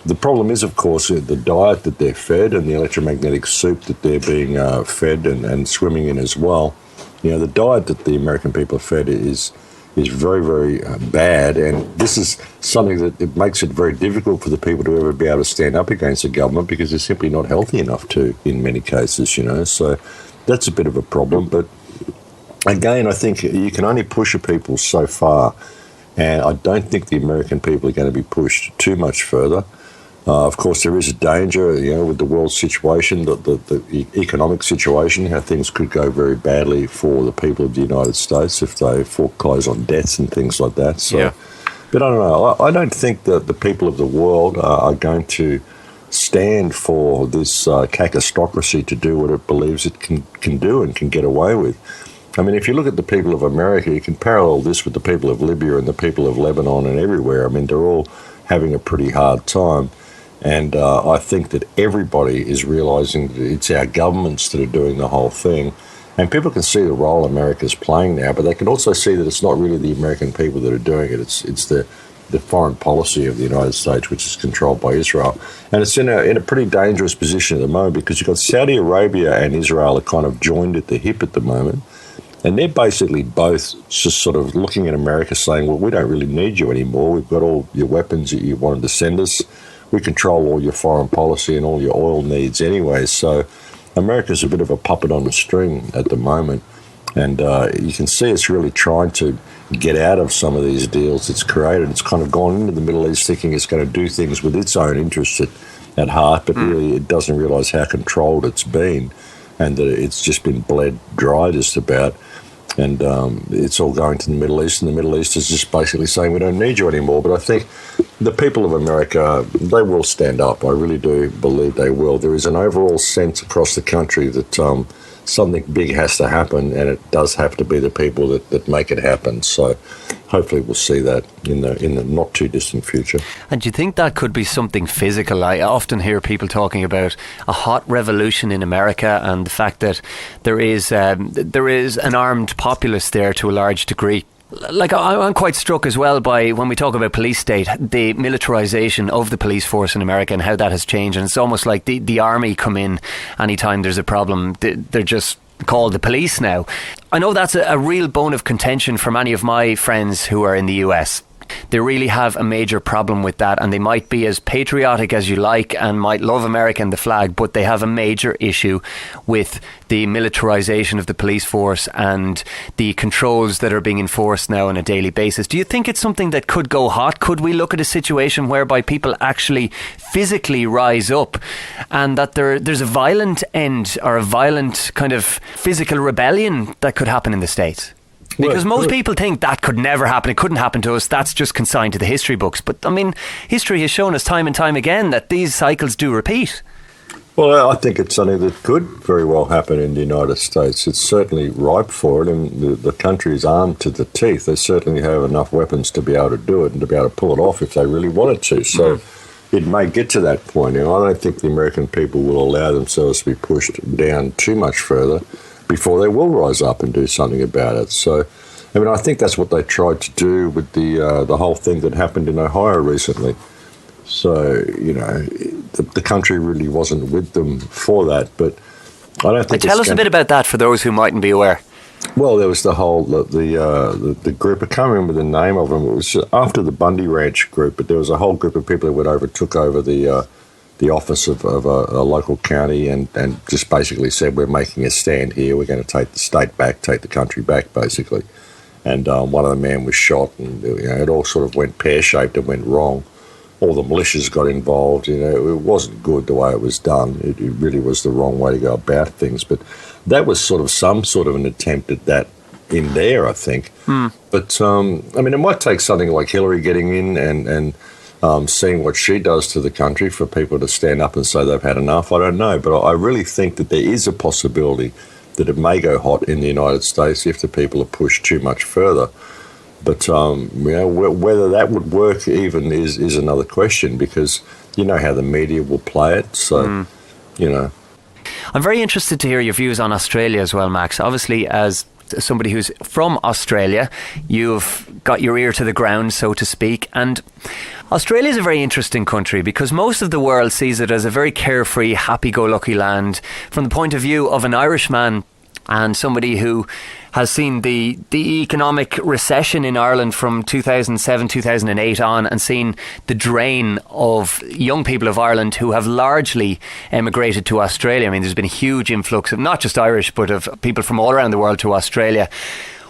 The problem is, of course, the diet that they're fed and the electromagnetic soup that they're being fed and swimming in as well. You know, the diet that the American people are fed is very, very bad, and this is something that it makes it very difficult for the people to ever be able to stand up against the government, because they're simply not healthy enough to, in many cases, you know. So that's a bit of a problem. But again, I think you can only push a people so far, and I don't think the American people are going to be pushed too much further. Of course, there is a danger, you know, with the world situation, the economic situation, how things could go very badly for the people of the United States if they foreclose on debts and things like that. So, yeah. But I don't know. I don't think that the people of the world are going to stand for this cacostocracy to do what it believes it can do and can get away with. I mean, if you look at the people of America, you can parallel this with the people of Libya and the people of Lebanon and everywhere. I mean, they're all having a pretty hard time. And I think that everybody is realising that it's our governments that are doing the whole thing. And people can see the role America's playing now, but they can also see that it's not really the American people that are doing it. It's the foreign policy of the United States, which is controlled by Israel. And it's in a pretty dangerous position at the moment, because you've got Saudi Arabia and Israel are kind of joined at the hip at the moment. And they're basically both just sort of looking at America saying, well, we don't really need you anymore. We've got all your weapons that you wanted to send us. We control all your foreign policy and all your oil needs anyway. So America's a bit of a puppet on a string at the moment. And you can see it's really trying to get out of some of these deals it's created. It's kind of gone into the Middle East thinking it's going to do things with its own interests at heart, but really it doesn't realise how controlled it's been, and that it's just been bled dry just about. And it's all going to the Middle East, and the Middle East is just basically saying we don't need you anymore. But I think the people of America, they will stand up. I really do believe they will. There is an overall sense across the country that something big has to happen, and it does have to be the people that make it happen. So hopefully we'll see that in the not too distant future. And do you think that could be something physical? I often hear people talking about a hot revolution in America, and the fact that there is an armed populace there to a large degree. Like, I'm quite struck as well by, when we talk about police state, the militarization of the police force in America and how that has changed. And it's almost like the army come in anytime there's a problem. They're just called the police now. I know that's a real bone of contention for many of my friends who are in the US. They really have a major problem with that, and they might be as patriotic as you like and might love America and the flag, but they have a major issue with the militarization of the police force and the controls that are being enforced now on a daily basis. Do you think it's something that could go hot? Could we look at a situation whereby people actually physically rise up and that there's a violent end or a violent kind of physical rebellion that could happen in the States? Because most people think that could never happen. It couldn't happen to us. That's just consigned to the history books. But, I mean, history has shown us time and time again that these cycles do repeat. Well, I think it's something that could very well happen in the United States. It's certainly ripe for it, and the country is armed to the teeth. They certainly have enough weapons to be able to do it and to be able to pull it off if they really wanted to. So it may get to that point. I don't think the American people will allow themselves to be pushed down too much further before they will rise up and do something about it. So, I mean, I think that's what they tried to do with the whole thing that happened in Ohio recently. So, the country really wasn't with them for that. But I don't think. Tell us a bit about that for those who mightn't be aware. Well, there was the whole the group. I can't remember the name of them. It was after the Bundy Ranch group, but there was a whole group of people who took over the office of a local county and just basically said, we're making a stand here, we're going to take the state back, take the country back, basically. And one of the men was shot, and it all sort of went pear-shaped and went wrong. All the militias got involved. It wasn't good the way it was done. It really was the wrong way to go about things. But that was some sort of an attempt at that in there, I think. But, I mean, it might take something like Hillary getting in and seeing what she does to the country for people to stand up and say they've had enough. I don't know, but I really think that there is a possibility that it may go hot in the United States if the people are pushed too much further. But whether that would work even is another question, because you know how the media will play it. So, I'm very interested to hear your views on Australia as well, Max. Obviously, as somebody who's from Australia, you've got your ear to the ground, so to speak. And Australia is a very interesting country because most of the world sees it as a very carefree, happy-go-lucky land. From the point of view of an Irishman and somebody who has seen the economic recession in Ireland from 2007, 2008 on, and seen the drain of young people of Ireland who have largely emigrated to Australia. I mean, there's been a huge influx of not just Irish, but of people from all around the world to Australia.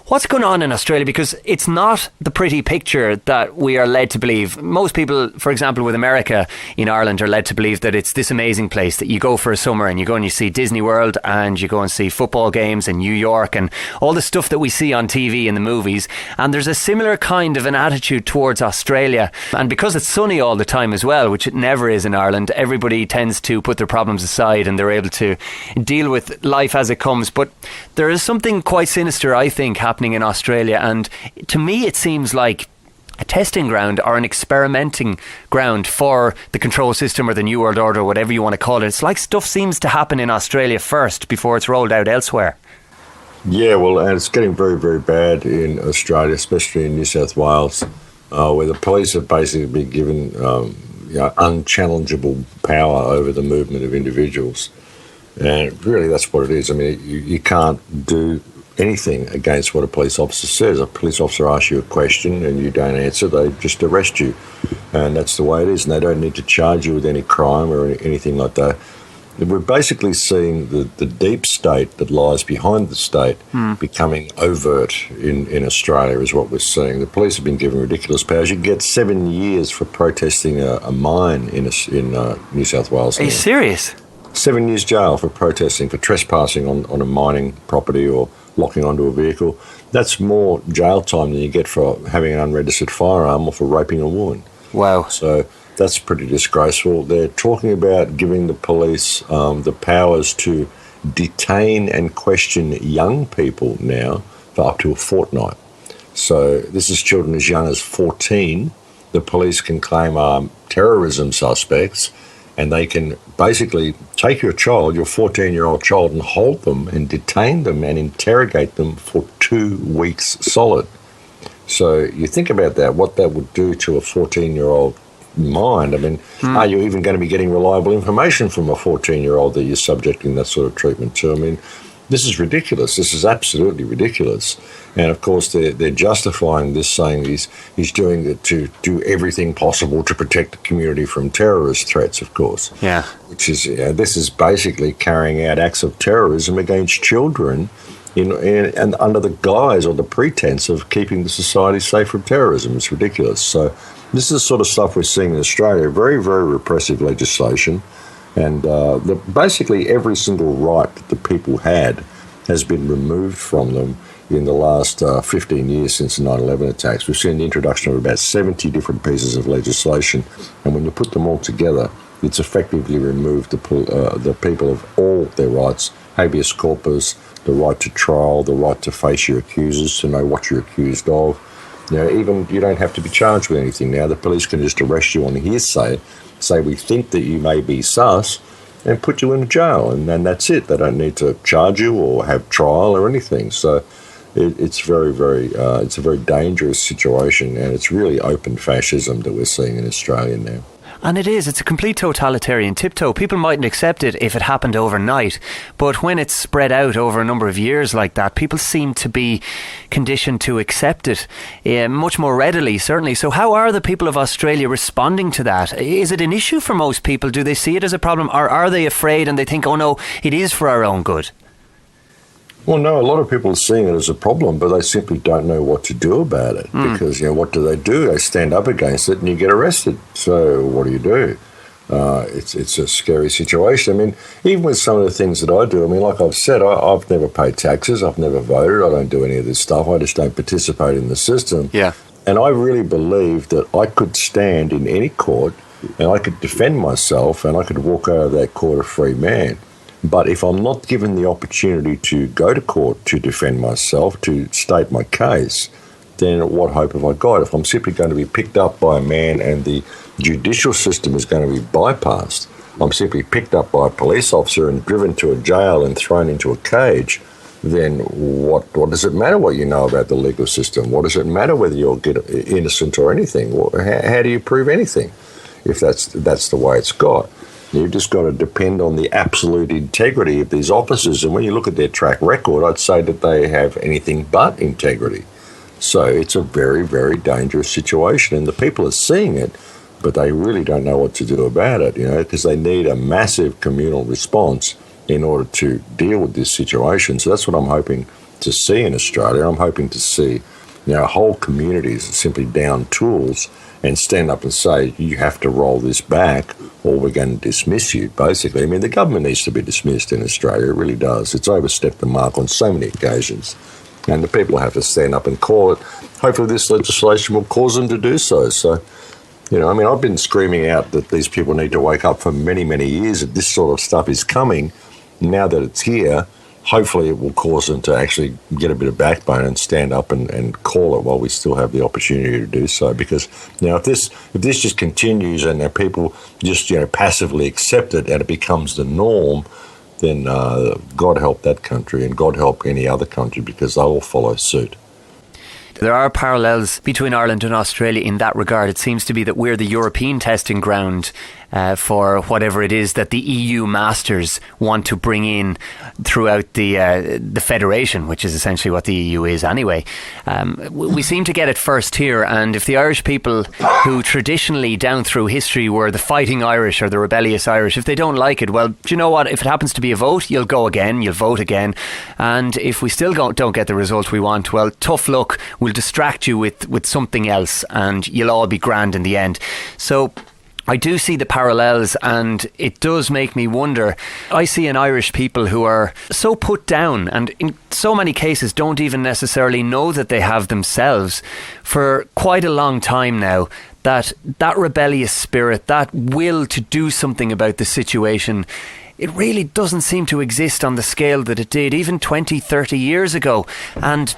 What's going on in Australia? Because it's not the pretty picture that we are led to believe. Most people, for example, with America in Ireland, are led to believe that it's this amazing place that you go for a summer and you go and you see Disney World and you go and see football games in New York and all the stuff that we see on TV in the movies. And there's a similar kind of an attitude towards Australia. And because it's sunny all the time as well, which it never is in Ireland, everybody tends to put their problems aside and they're able to deal with life as it comes. But there is something quite sinister, I think, happening in Australia, and to me it seems like a testing ground or an experimenting ground for the control system or the New World Order, whatever you want to call it. It's like stuff seems to happen in Australia first before it's rolled out elsewhere. Yeah, well, and it's getting very, very bad in Australia, especially in New South Wales, where the police have basically been given unchallengeable power over the movement of individuals. And really that's what it is. I mean, you can't do anything against what a police officer says. A police officer asks you a question and you don't answer, they just arrest you. And that's the way it is. And they don't need to charge you with any crime or anything like that. We're basically seeing the deep state that lies behind the state becoming overt in Australia is what we're seeing. The police have been given ridiculous powers. You can get 7 years for protesting a mine in New South Wales. Are you serious? 7 years jail for protesting, for trespassing on a mining property or locking onto a vehicle. That's more jail time than you get for having an unregistered firearm or for raping a woman. Wow. So that's pretty disgraceful. They're talking about giving the police the powers to detain and question young people now for up to a fortnight. So this is children as young as 14. The police can claim are terrorism suspects, and they can basically take your child, your 14-year-old child, and hold them and detain them and interrogate them for 2 weeks solid. So you think about that, what that would do to a 14-year-old mind. I mean, are you even going to be getting reliable information from a 14-year-old that you're subjecting that sort of treatment to? I mean, this is ridiculous. This is absolutely ridiculous. And of course, they're justifying this, saying he's doing it to do everything possible to protect the community from terrorist threats, of course. Yeah. Which is, this is basically carrying out acts of terrorism against children and under the guise or the pretense of keeping the society safe from terrorism. It's ridiculous. So this is the sort of stuff we're seeing in Australia, very, very repressive legislation. And basically every single right that the people had has been removed from them in the last 15 years since the 9/11 attacks. We've seen the introduction of about 70 different pieces of legislation, and when you put them all together, it's effectively removed the people of all their rights: habeas corpus, the right to trial, the right to face your accusers, to know what you're accused of. Even you don't have to be charged with anything now. The police can just arrest you on hearsay, say we think that you may be sus, and put you in jail, and then that's it. They don't need to charge you or have trial or anything. So it's very, very, it's a very dangerous situation, and it's really open fascism that we're seeing in Australia now. And it's a complete totalitarian tiptoe. People mightn't accept it if it happened overnight, but when it's spread out over a number of years like that, people seem to be conditioned to accept it much more readily, certainly. So how are the people of Australia responding to that? Is it an issue for most people? Do they see it as a problem, or are they afraid and they think, oh no, it is for our own good? Well, no, a lot of people are seeing it as a problem, but they simply don't know what to do about it. Because, what do? They stand up against it and you get arrested. So what do? It's a scary situation. I mean, even with some of the things that I do, like I've said, I've never paid taxes, I've never voted, I don't do any of this stuff, I just don't participate in the system. Yeah. And I really believe that I could stand in any court and I could defend myself and I could walk out of that court a free man. But if I'm not given the opportunity to go to court to defend myself, to state my case, then what hope have I got? If I'm simply going to be picked up by a man and the judicial system is going to be bypassed, I'm simply picked up by a police officer and driven to a jail and thrown into a cage, then what does it matter what you know about the legal system? What does it matter whether you're innocent or anything? How do you prove anything if that's the way it's got? You've just got to depend on the absolute integrity of these officers. And when you look at their track record, I'd say that they have anything but integrity. So it's a very, very dangerous situation. And the people are seeing it, but they really don't know what to do about it, because they need a massive communal response in order to deal with this situation. So that's what I'm hoping to see in Australia. I'm hoping to see whole communities simply down tools and stand up and say, you have to roll this back or we're going to dismiss you, basically. The government needs to be dismissed in Australia. It really does. It's overstepped the mark on so many occasions. And the people have to stand up and call it. Hopefully this legislation will cause them to do so. So, I've been screaming out that these people need to wake up for many, many years, that this sort of stuff is coming. Now that it's here, hopefully it will cause them to actually get a bit of backbone and stand up and call it while we still have the opportunity to do so. Because if this just continues and people just passively accept it and it becomes the norm, then God help that country and God help any other country, because they'll all follow suit. There are parallels between Ireland and Australia in that regard. It seems to be that we're the European testing ground for whatever it is that the EU masters want to bring in throughout the Federation, which is essentially what the EU is anyway. We seem to get it first here, and if the Irish people, who traditionally down through history were the fighting Irish or the rebellious Irish, if they don't like it, well, do you know what? If it happens to be a vote, you'll go again, you'll vote again. And if we still don't get the result we want, well, tough luck. We'll distract you with something else and you'll all be grand in the end. So I do see the parallels, and it does make me wonder. I see an Irish people who are so put down, and in so many cases don't even necessarily know that they have themselves for quite a long time now, that rebellious spirit, that will to do something about the situation, it really doesn't seem to exist on the scale that it did even 20, 30 years ago. And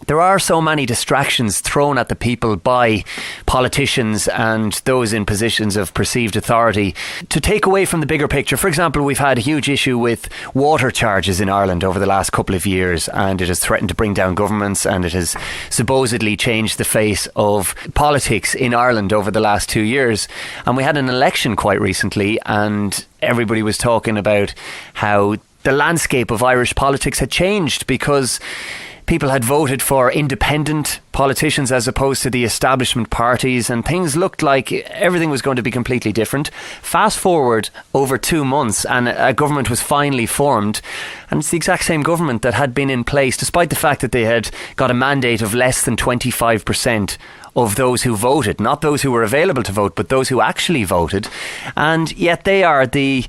there are so many distractions thrown at the people by politicians and those in positions of perceived authority to take away from the bigger picture. For example, we've had a huge issue with water charges in Ireland over the last couple of years, and it has threatened to bring down governments, and it has supposedly changed the face of politics in Ireland over the last 2 years. And we had an election quite recently, and everybody was talking about how the landscape of Irish politics had changed because people had voted for independent politicians as opposed to the establishment parties, and things looked like everything was going to be completely different. Fast forward over 2 months and a government was finally formed, and it's the exact same government that had been in place despite the fact that they had got a mandate of less than 25% of those who voted, not those who were available to vote, but those who actually voted. And yet they are the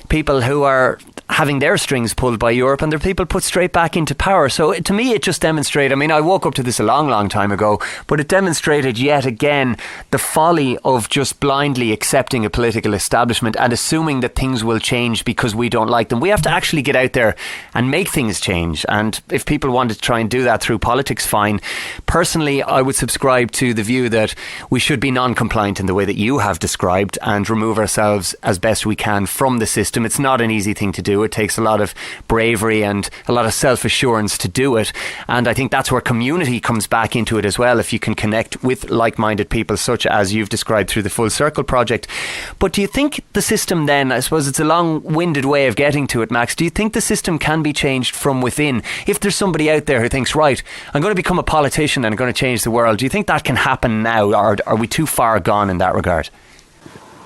people who are having their strings pulled by Europe, and they're people put straight back into power. So to me, it just demonstrated, I mean, I woke up to this a long, long time ago, but it demonstrated yet again the folly of just blindly accepting a political establishment and assuming that things will change because we don't like them. We have to actually get out there and make things change. And if people want to try and do that through politics, fine. Personally, I would subscribe to the view that we should be non-compliant in the way that you have described and remove ourselves as best we can from the system. It's not an easy thing to do. It takes a lot of bravery and a lot of self-assurance to do it. And I think that's where community comes back into it as well, if you can connect with like-minded people such as you've described through the Full Circle project. But do you think the system then, I suppose it's a long-winded way of getting to it, Max, do you think the system can be changed from within? If there's somebody out there who thinks, right, I'm going to become a politician and I'm going to change the world, do you think that can happen now, or are we too far gone in that regard?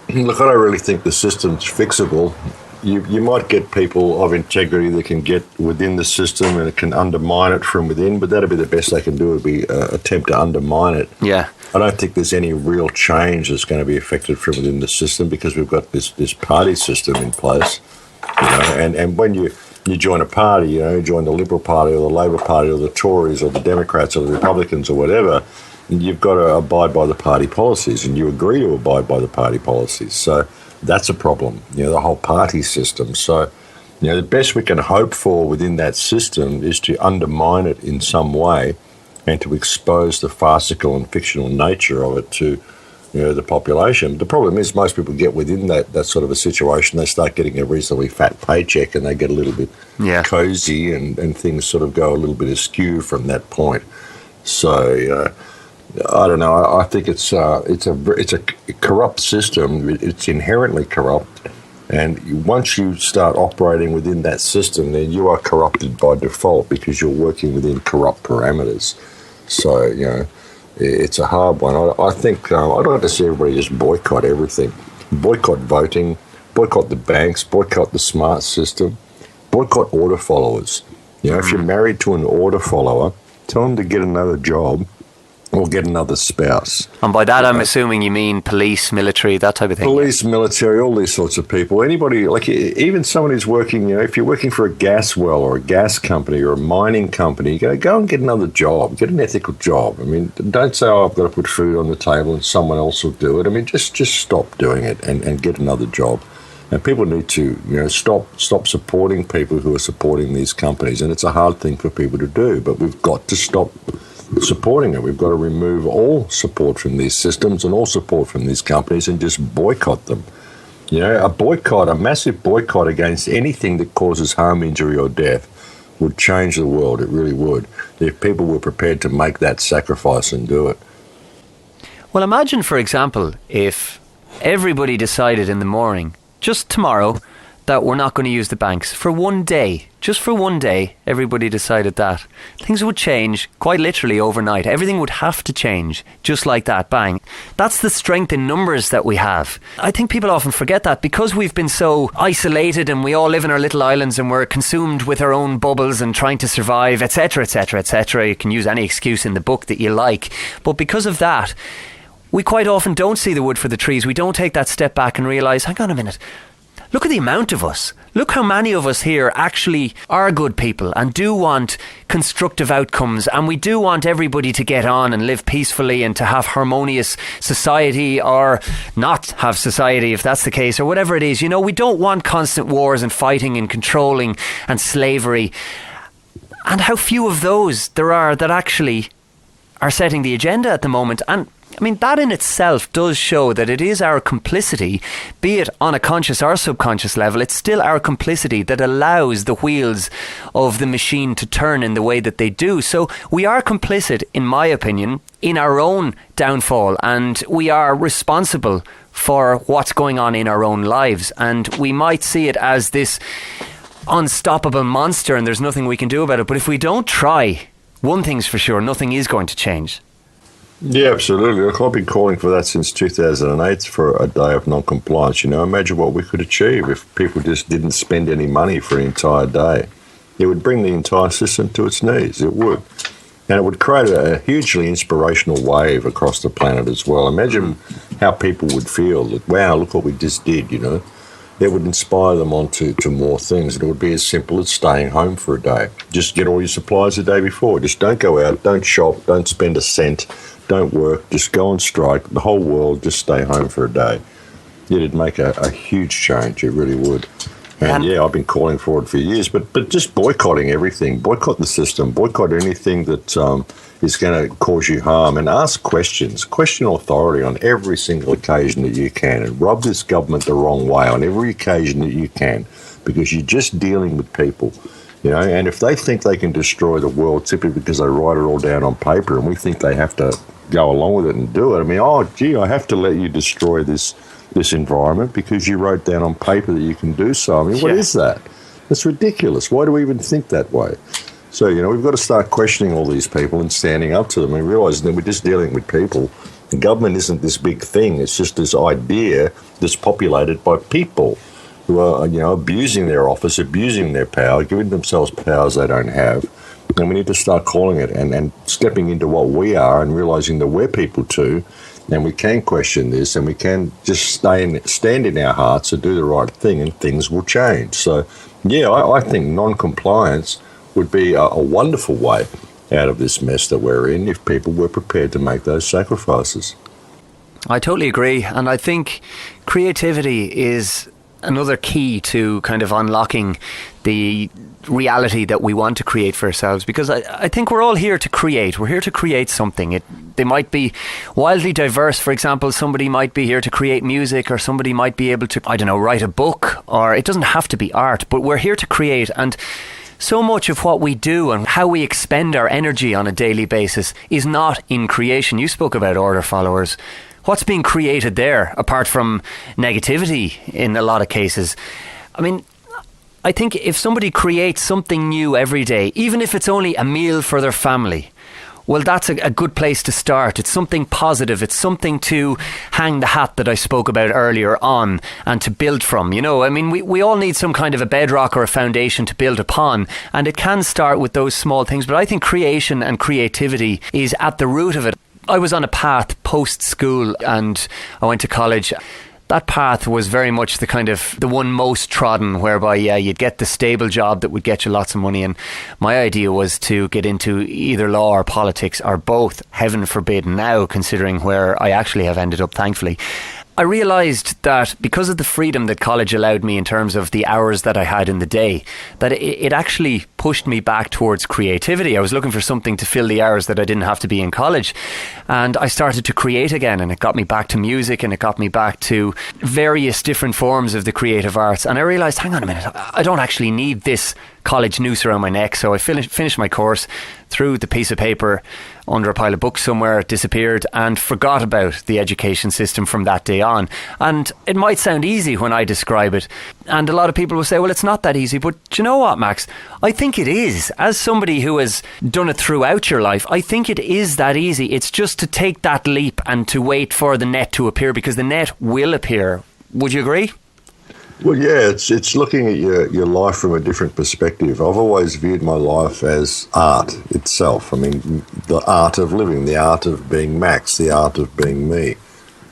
Look, I don't really think the system's fixable. You might get people of integrity that can get within the system and it can undermine it from within, but that'll be the best they can do, would be attempt to undermine it. Yeah. I don't think there's any real change that's going to be affected from within the system because we've got this party system in place. And when you join a party, you join the Liberal Party or the Labor Party or the Tories or the Democrats or the Republicans or whatever, you've got to abide by the party policies, and you agree to abide by the party policies. So that's a problem, the whole party system. So, the best we can hope for within that system is to undermine it in some way and to expose the farcical and fictional nature of it to, the population. The problem is most people get within that sort of a situation, they start getting a reasonably fat paycheck and they get a little bit cozy and things sort of go a little bit askew from that point. So, I don't know. I think it's a corrupt system. It's inherently corrupt, and once you start operating within that system, then you are corrupted by default because you're working within corrupt parameters. So it's a hard one. I think I'd like to see everybody just boycott everything, boycott voting, boycott the banks, boycott the smart system, boycott order followers. If you're married to an order follower, tell them to get another job or get another spouse. And by that, I'm assuming you mean police, military, that type of thing. Police, military, all these sorts of people. Anybody, like even someone who's working, if you're working for a gas well or a gas company or a mining company, go and get another job, get an ethical job. I mean, don't say, I've got to put food on the table and someone else will do it. I mean, just stop doing it and get another job. And people need to, stop supporting people who are supporting these companies. And it's a hard thing for people to do, but we've got to stop supporting it. We've got to remove all support from these systems and all support from these companies and just boycott them. A massive boycott against anything that causes harm, injury or death would change the world. It really would, if people were prepared to make that sacrifice and do it. Well, imagine, for example, if everybody decided in the morning, just tomorrow, that we're not going to use the banks for one day. Just for one day, everybody decided that. Things would change quite literally overnight. Everything would have to change just like that, bang. That's the strength in numbers that we have. I think people often forget that because we've been so isolated and we all live in our little islands and we're consumed with our own bubbles and trying to survive, etc., etc., etc. You can use any excuse in the book that you like. But because of that, we quite often don't see the wood for the trees. We don't take that step back and realise, hang on a minute, look at the amount of us. Look how many of us here actually are good people and do want constructive outcomes, and we do want everybody to get on and live peacefully and to have harmonious society, or not have society if that's the case, or whatever it is. We don't want constant wars and fighting and controlling and slavery. And how few of those there are that actually are setting the agenda at the moment. And I mean, that in itself does show that it is our complicity, be it on a conscious or subconscious level, it's still our complicity that allows the wheels of the machine to turn in the way that they do. So we are complicit, in my opinion, in our own downfall, and we are responsible for what's going on in our own lives. And we might see it as this unstoppable monster and there's nothing we can do about it. But if we don't try, one thing's for sure, nothing is going to change. Yeah, absolutely. Look, I've been calling for that since 2008 for a day of non-compliance. Imagine what we could achieve if people just didn't spend any money for an entire day. It would bring the entire system to its knees. It would. And it would create a hugely inspirational wave across the planet as well. Imagine how people would feel that, wow, look what we just did, It would inspire them on to more things. And it would be as simple as staying home for a day. Just get all your supplies the day before. Just don't go out, don't shop, don't spend a cent, don't work, just go on strike. The whole world, just stay home for a day. It'd make a huge change, it really would. And yeah, I've been calling for it for years, but just boycotting everything, boycott the system, boycott anything that is going to cause you harm, and ask questions, question authority on every single occasion that you can, and rub this government the wrong way on every occasion that you can, because you're just dealing with people, and if they think they can destroy the world simply because they write it all down on paper and we think they have to go along with it and do it, I have to let you destroy this environment because you wrote down on paper that you can do so. What is that? That's ridiculous. Why do we even think that way? So, we've got to start questioning all these people and standing up to them and realising that we're just dealing with people. The government isn't this big thing. It's just this idea that's populated by people who are, abusing their office, abusing their power, giving themselves powers they don't have. And we need to start calling it and stepping into what we are and realising that we're people too. And we can question this, and we can just stand in our hearts and do the right thing, and things will change. So, yeah, I think non-compliance would be a wonderful way out of this mess that we're in if people were prepared to make those sacrifices. I totally agree. And I think creativity is another key to kind of unlocking the reality that we want to create for ourselves, because I think we're all here to create. We're here to create something. They might be wildly diverse. For example, somebody might be here to create music, or somebody might be able to, write a book, or it doesn't have to be art, but we're here to create. And so much of what we do and how we expend our energy on a daily basis is not in creation. You spoke about order followers. What's being created there, apart from negativity in a lot of cases? I think if somebody creates something new every day, even if it's only a meal for their family, well, that's a good place to start. It's something positive. It's something to hang the hat that I spoke about earlier on and to build from. We all need some kind of a bedrock or a foundation to build upon, and it can start with those small things. But I think creation and creativity is at the root of it. I was on a path post-school and I went to college. That path was very much the one most trodden, whereby, you'd get the stable job that would get you lots of money. And my idea was to get into either law or politics, or both, heaven forbid, now considering where I actually have ended up, thankfully. I realised that because of the freedom that college allowed me in terms of the hours that I had in the day, that it actually pushed me back towards creativity. I was looking for something to fill the hours that I didn't have to be in college. And I started to create again, and it got me back to music, and it got me back to various different forms of the creative arts. And I realised, hang on a minute, I don't actually need this college noose around my neck. So I finished my course, threw the piece of paper under a pile of books somewhere, disappeared, and forgot about the education system from that day on. And it might sound easy when I describe it, and a lot of people will say, well, it's not that easy. But do you know what, Max? I think it is. As somebody who has done it throughout your life, I think it is that easy. It's just to take that leap and to wait for the net to appear, because the net will appear. Would you agree? Well, yeah, it's looking at your life from a different perspective. I've always viewed my life as art itself. The art of living, the art of being Max, the art of being me.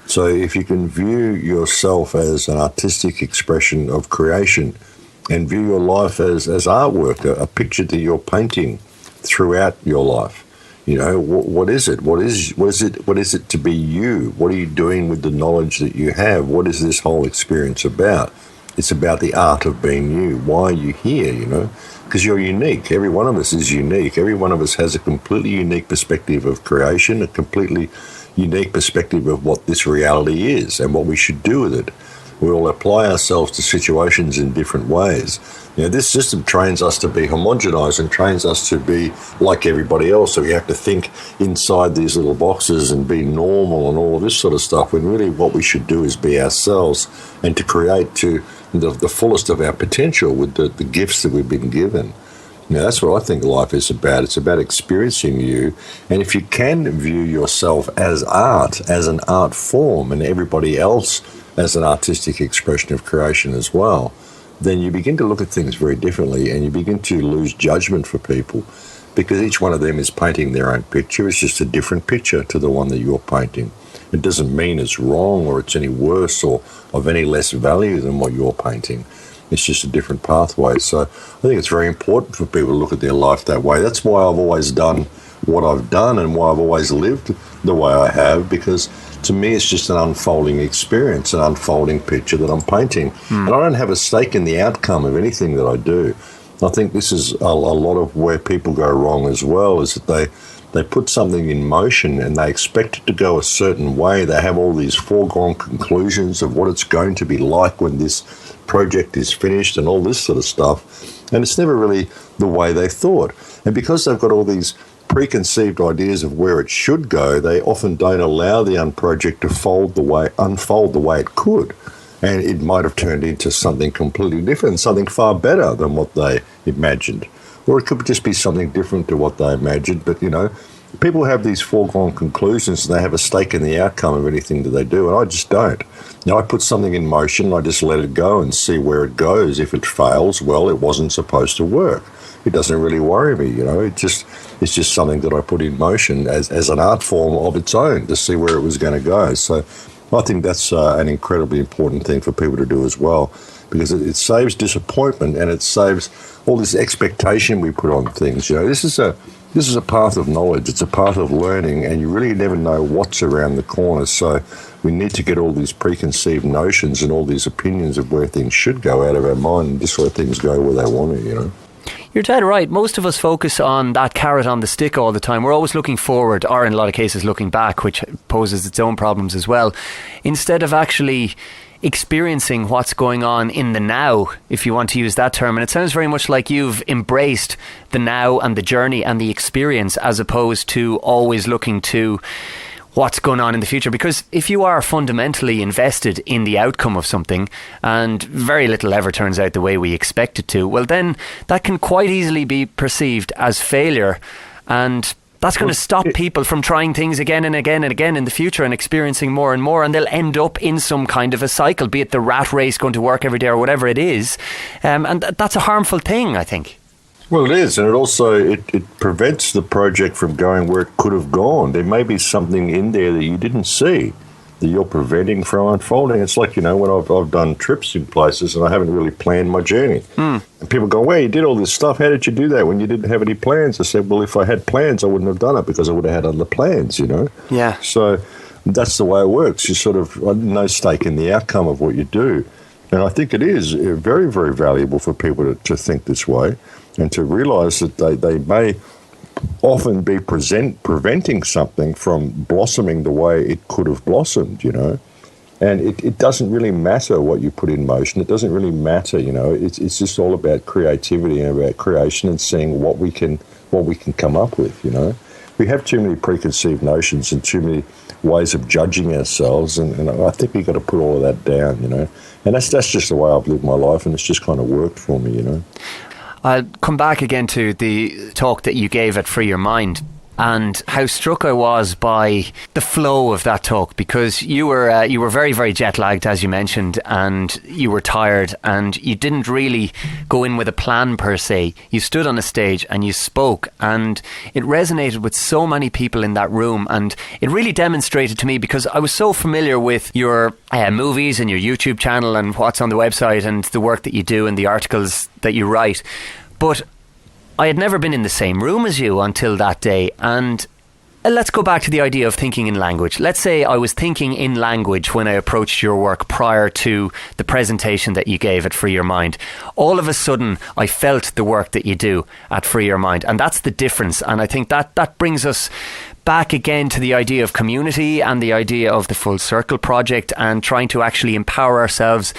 So if you can view yourself as an artistic expression of creation and view your life as artwork, a picture that you're painting throughout your life, what is it? What is it to be you? What are you doing with the knowledge that you have? What is this whole experience about? It's about the art of being you. Why are you here, Because you're unique. Every one of us is unique. Every one of us has a completely unique perspective of creation, a completely unique perspective of what this reality is and what we should do with it. We all apply ourselves to situations in different ways. This system trains us to be homogenized and trains us to be like everybody else. So we have to think inside these little boxes and be normal and all this sort of stuff, when really what we should do is be ourselves and to create to the fullest of our potential with the gifts that we've been given. Now, that's what I think life is about. It's about experiencing you. And if you can view yourself as art, as an art form, and everybody else as an artistic expression of creation as well, then you begin to look at things very differently, and you begin to lose judgment for people, because each one of them is painting their own picture. It's just a different picture to the one that you're painting. It doesn't mean it's wrong or it's any worse or of any less value than what you're painting. It's just a different pathway. So I think it's very important for people to look at their life that way. That's why I've always done what I've done and why I've always lived the way I have, because to me it's just an unfolding experience, an unfolding picture that I'm painting. And I don't have a stake in the outcome of anything that I do. I think this is a lot of where people go wrong as well, is that they put something in motion and they expect it to go a certain way. They have all these foregone conclusions of what it's going to be like when this project is finished and all this sort of stuff. And it's never really the way they thought. And because they've got all these preconceived ideas of where it should go, they often don't allow the project to unfold the way it could. And it might have turned into something completely different, something far better than what they imagined. Or it could just be something different to what they imagined. But, people have these foregone conclusions and they have a stake in the outcome of anything that they do, and I just don't. I put something in motion, I just let it go and see where it goes. If it fails, well, it wasn't supposed to work. It doesn't really worry me, It's just something that I put in motion as an art form of its own to see where it was going to go. So I think that's an incredibly important thing for people to do as well, because it saves disappointment and it saves all this expectation we put on things. This is a path of knowledge. It's a path of learning, and you really never know what's around the corner. So we need to get all these preconceived notions and all these opinions of where things should go out of our mind and just let things go where they want to, You're dead right. Most of us focus on that carrot on the stick all the time. We're always looking forward, or in a lot of cases looking back, which poses its own problems as well, instead of actually experiencing what's going on in the now, if you want to use that term. And it sounds very much like you've embraced the now and the journey and the experience, as opposed to always looking to what's going on in the future. Because if you are fundamentally invested in the outcome of something and very little ever turns out the way we expect it to, well, then that can quite easily be perceived as failure, and that's going to stop people from trying things again and again and again in the future and experiencing more and more, and they'll end up in some kind of a cycle, be it the rat race, going to work every day or whatever it is. And that's a harmful thing, I think. Well, it is, and it also it prevents the project from going where it could have gone. There may be something in there that you didn't see that you're preventing from unfolding. It's like, when I've done trips in places and I haven't really planned my journey. And people go, well, you did all this stuff. How did you do that when you didn't have any plans? I said, well, if I had plans, I wouldn't have done it, because I would have had other plans, Yeah. So that's the way it works. You sort of no stake in the outcome of what you do. And I think it is very, very valuable for people to think this way and to realise that they may often be preventing something from blossoming the way it could have blossomed, And it doesn't really matter what you put in motion. It doesn't really matter, It's just all about creativity and about creation and seeing what we can come up with, We have too many preconceived notions and too many ways of judging ourselves, and I think we've got to put all of that down, And that's just the way I've lived my life, and it's just kind of worked for me, I'll come back again to the talk that you gave at Free Your Mind, and how struck I was by the flow of that talk, because you were very, very jet lagged, as you mentioned, and you were tired, and you didn't really go in with a plan per se. You stood on a stage and you spoke, and it resonated with so many people in that room, and it really demonstrated to me, because I was so familiar with your movies and your YouTube channel and what's on the website and the work that you do and the articles that you write, but I had never been in the same room as you until that day. And let's go back to the idea of thinking in language. Let's say I was thinking in language when I approached your work prior to the presentation that you gave at Free Your Mind. All of a sudden, I felt the work that you do at Free Your Mind. And that's the difference. And I think that brings us back again to the idea of community and the idea of the Full Circle project and trying to actually empower ourselves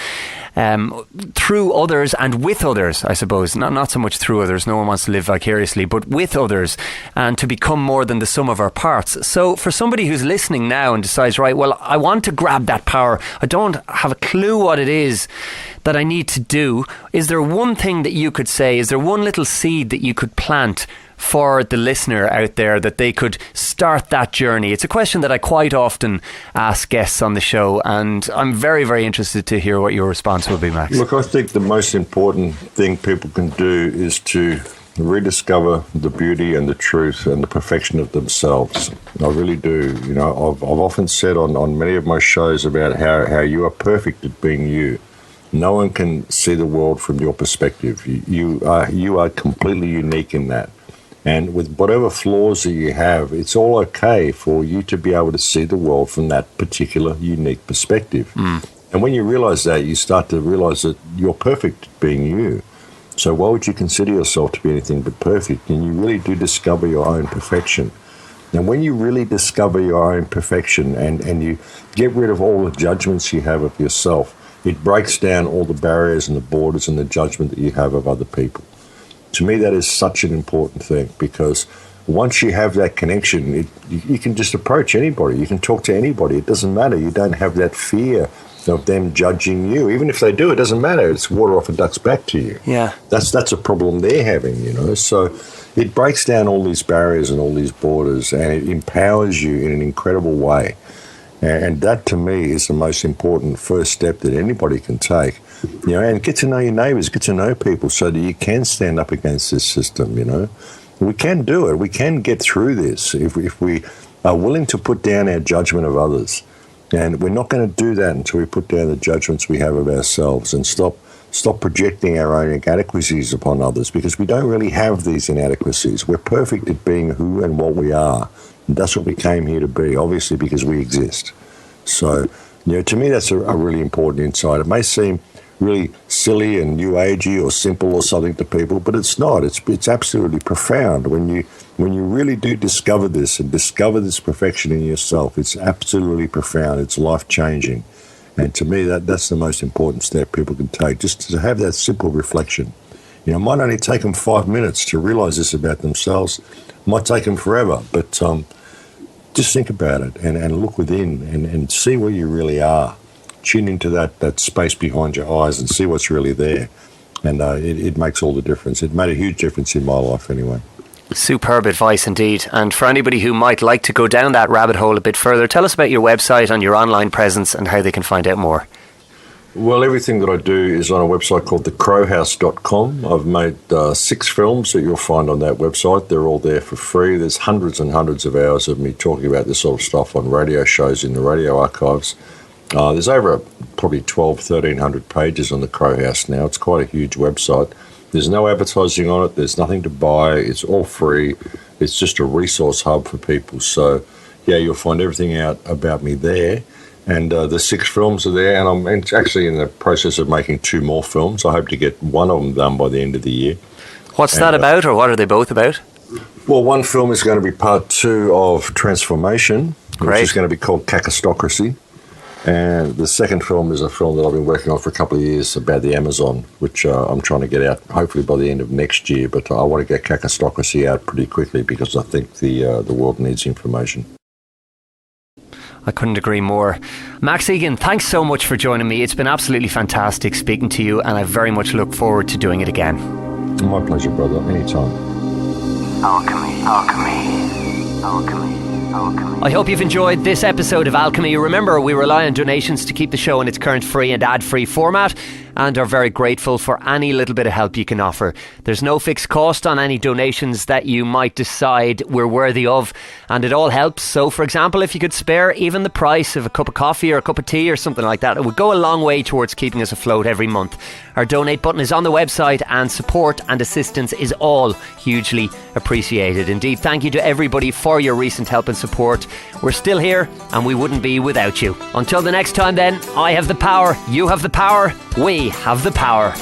through others and with others, I suppose. Not so much through others, no one wants to live vicariously, but with others, and to become more than the sum of our parts. So for somebody who's listening now and decides, right, well, I want to grab that power, I don't have a clue what it is that I need to do, is there one thing that you could say, is there one little seed that you could plant for the listener out there that they could start that journey? It's a question that I quite often ask guests on the show, and I'm very, very interested to hear what your response will be, Max. Look, I think the most important thing people can do is to rediscover the beauty and the truth and the perfection of themselves. I really do. You know, I've often said on many of my shows about how you are perfect at being you. No one can see the world from your perspective. You are completely unique in that. And with whatever flaws that you have, it's all okay for you to be able to see the world from that particular unique perspective. And when you realize that, you start to realize that you're perfect at being you. So why would you consider yourself to be anything but perfect? And you really do discover your own perfection. And when you really discover your own perfection and you get rid of all the judgments you have of yourself, it breaks down all the barriers and the borders and the judgment that you have of other people. To me, that is such an important thing, because once you have that connection, you can just approach anybody. You can talk to anybody. It doesn't matter. You don't have that fear of them judging you. Even if they do, it doesn't matter. It's water off a duck's back to you. Yeah. That's a problem they're having, you know. So it breaks down all these barriers and all these borders, and it empowers you in an incredible way. And that, to me, is the most important first step that anybody can take. You know, and get to know your neighbours, get to know people so that you can stand up against this system, you know. We can do it. We can get through this if we are willing to put down our judgment of others. And we're not going to do that until we put down the judgments we have of ourselves and stop projecting our own inadequacies upon others, because we don't really have these inadequacies. We're perfect at being who and what we are. And that's what we came here to be, obviously, because we exist. So, you know, to me, that's a really important insight. It may seem really silly and new agey or simple or something to people, but it's not. It's absolutely profound when you really do discover this and discover this perfection in yourself. It's absolutely profound. It's life changing, and to me, that's the most important step people can take. Just to have that simple reflection. You know, it might only take them 5 minutes to realize this about themselves. It might take them forever, but just think about it and look within and see where you really are. Tune into that space behind your eyes and see what's really there. And it makes all the difference. It made a huge difference in my life anyway. Superb advice indeed. And for anybody who might like to go down that rabbit hole a bit further, tell us about your website and your online presence and how they can find out more. Well, everything that I do is on a website called thecrowhouse.com. I've made 6 films that you'll find on that website. They're all there for free. There's hundreds and hundreds of hours of me talking about this sort of stuff on radio shows in the radio archives. There's over probably 1,300 pages on the Crow House now. It's quite a huge website. There's no advertising on it. There's nothing to buy. It's all free. It's just a resource hub for people. So, yeah, you'll find everything out about me there. And the 6 films are there, and I'm actually in the process of making 2 more films. I hope to get one of them done by the end of the year. What's that about, or what are they both about? Well, one film is going to be part 2 of Transformation, Great. Which is going to be called Cacostocracy. And the second film is a film that I've been working on for a couple of years about the Amazon, which I'm trying to get out hopefully by the end of next year. But I want to get Cacostocracy out pretty quickly because I think the world needs information. I couldn't agree more. Max Igan, thanks so much for joining me. It's been absolutely fantastic speaking to you, and I very much look forward to doing it again. My pleasure, brother. Anytime. Alchemy, alchemy, alchemy, alchemy. I hope you've enjoyed this episode of Alchemy. Remember, we rely on donations to keep the show in its current free and ad-free format, and are very grateful for any little bit of help you can offer. There's no fixed cost on any donations that you might decide we're worthy of, and it all helps. So, for example, if you could spare even the price of a cup of coffee or a cup of tea or something like that, it would go a long way towards keeping us afloat every month. Our donate button is on the website, and support and assistance is all hugely appreciated. Indeed, thank you to everybody for your recent help and support. We're still here, and we wouldn't be without you. Until the next time then, I have the power, you have the power, we have the power.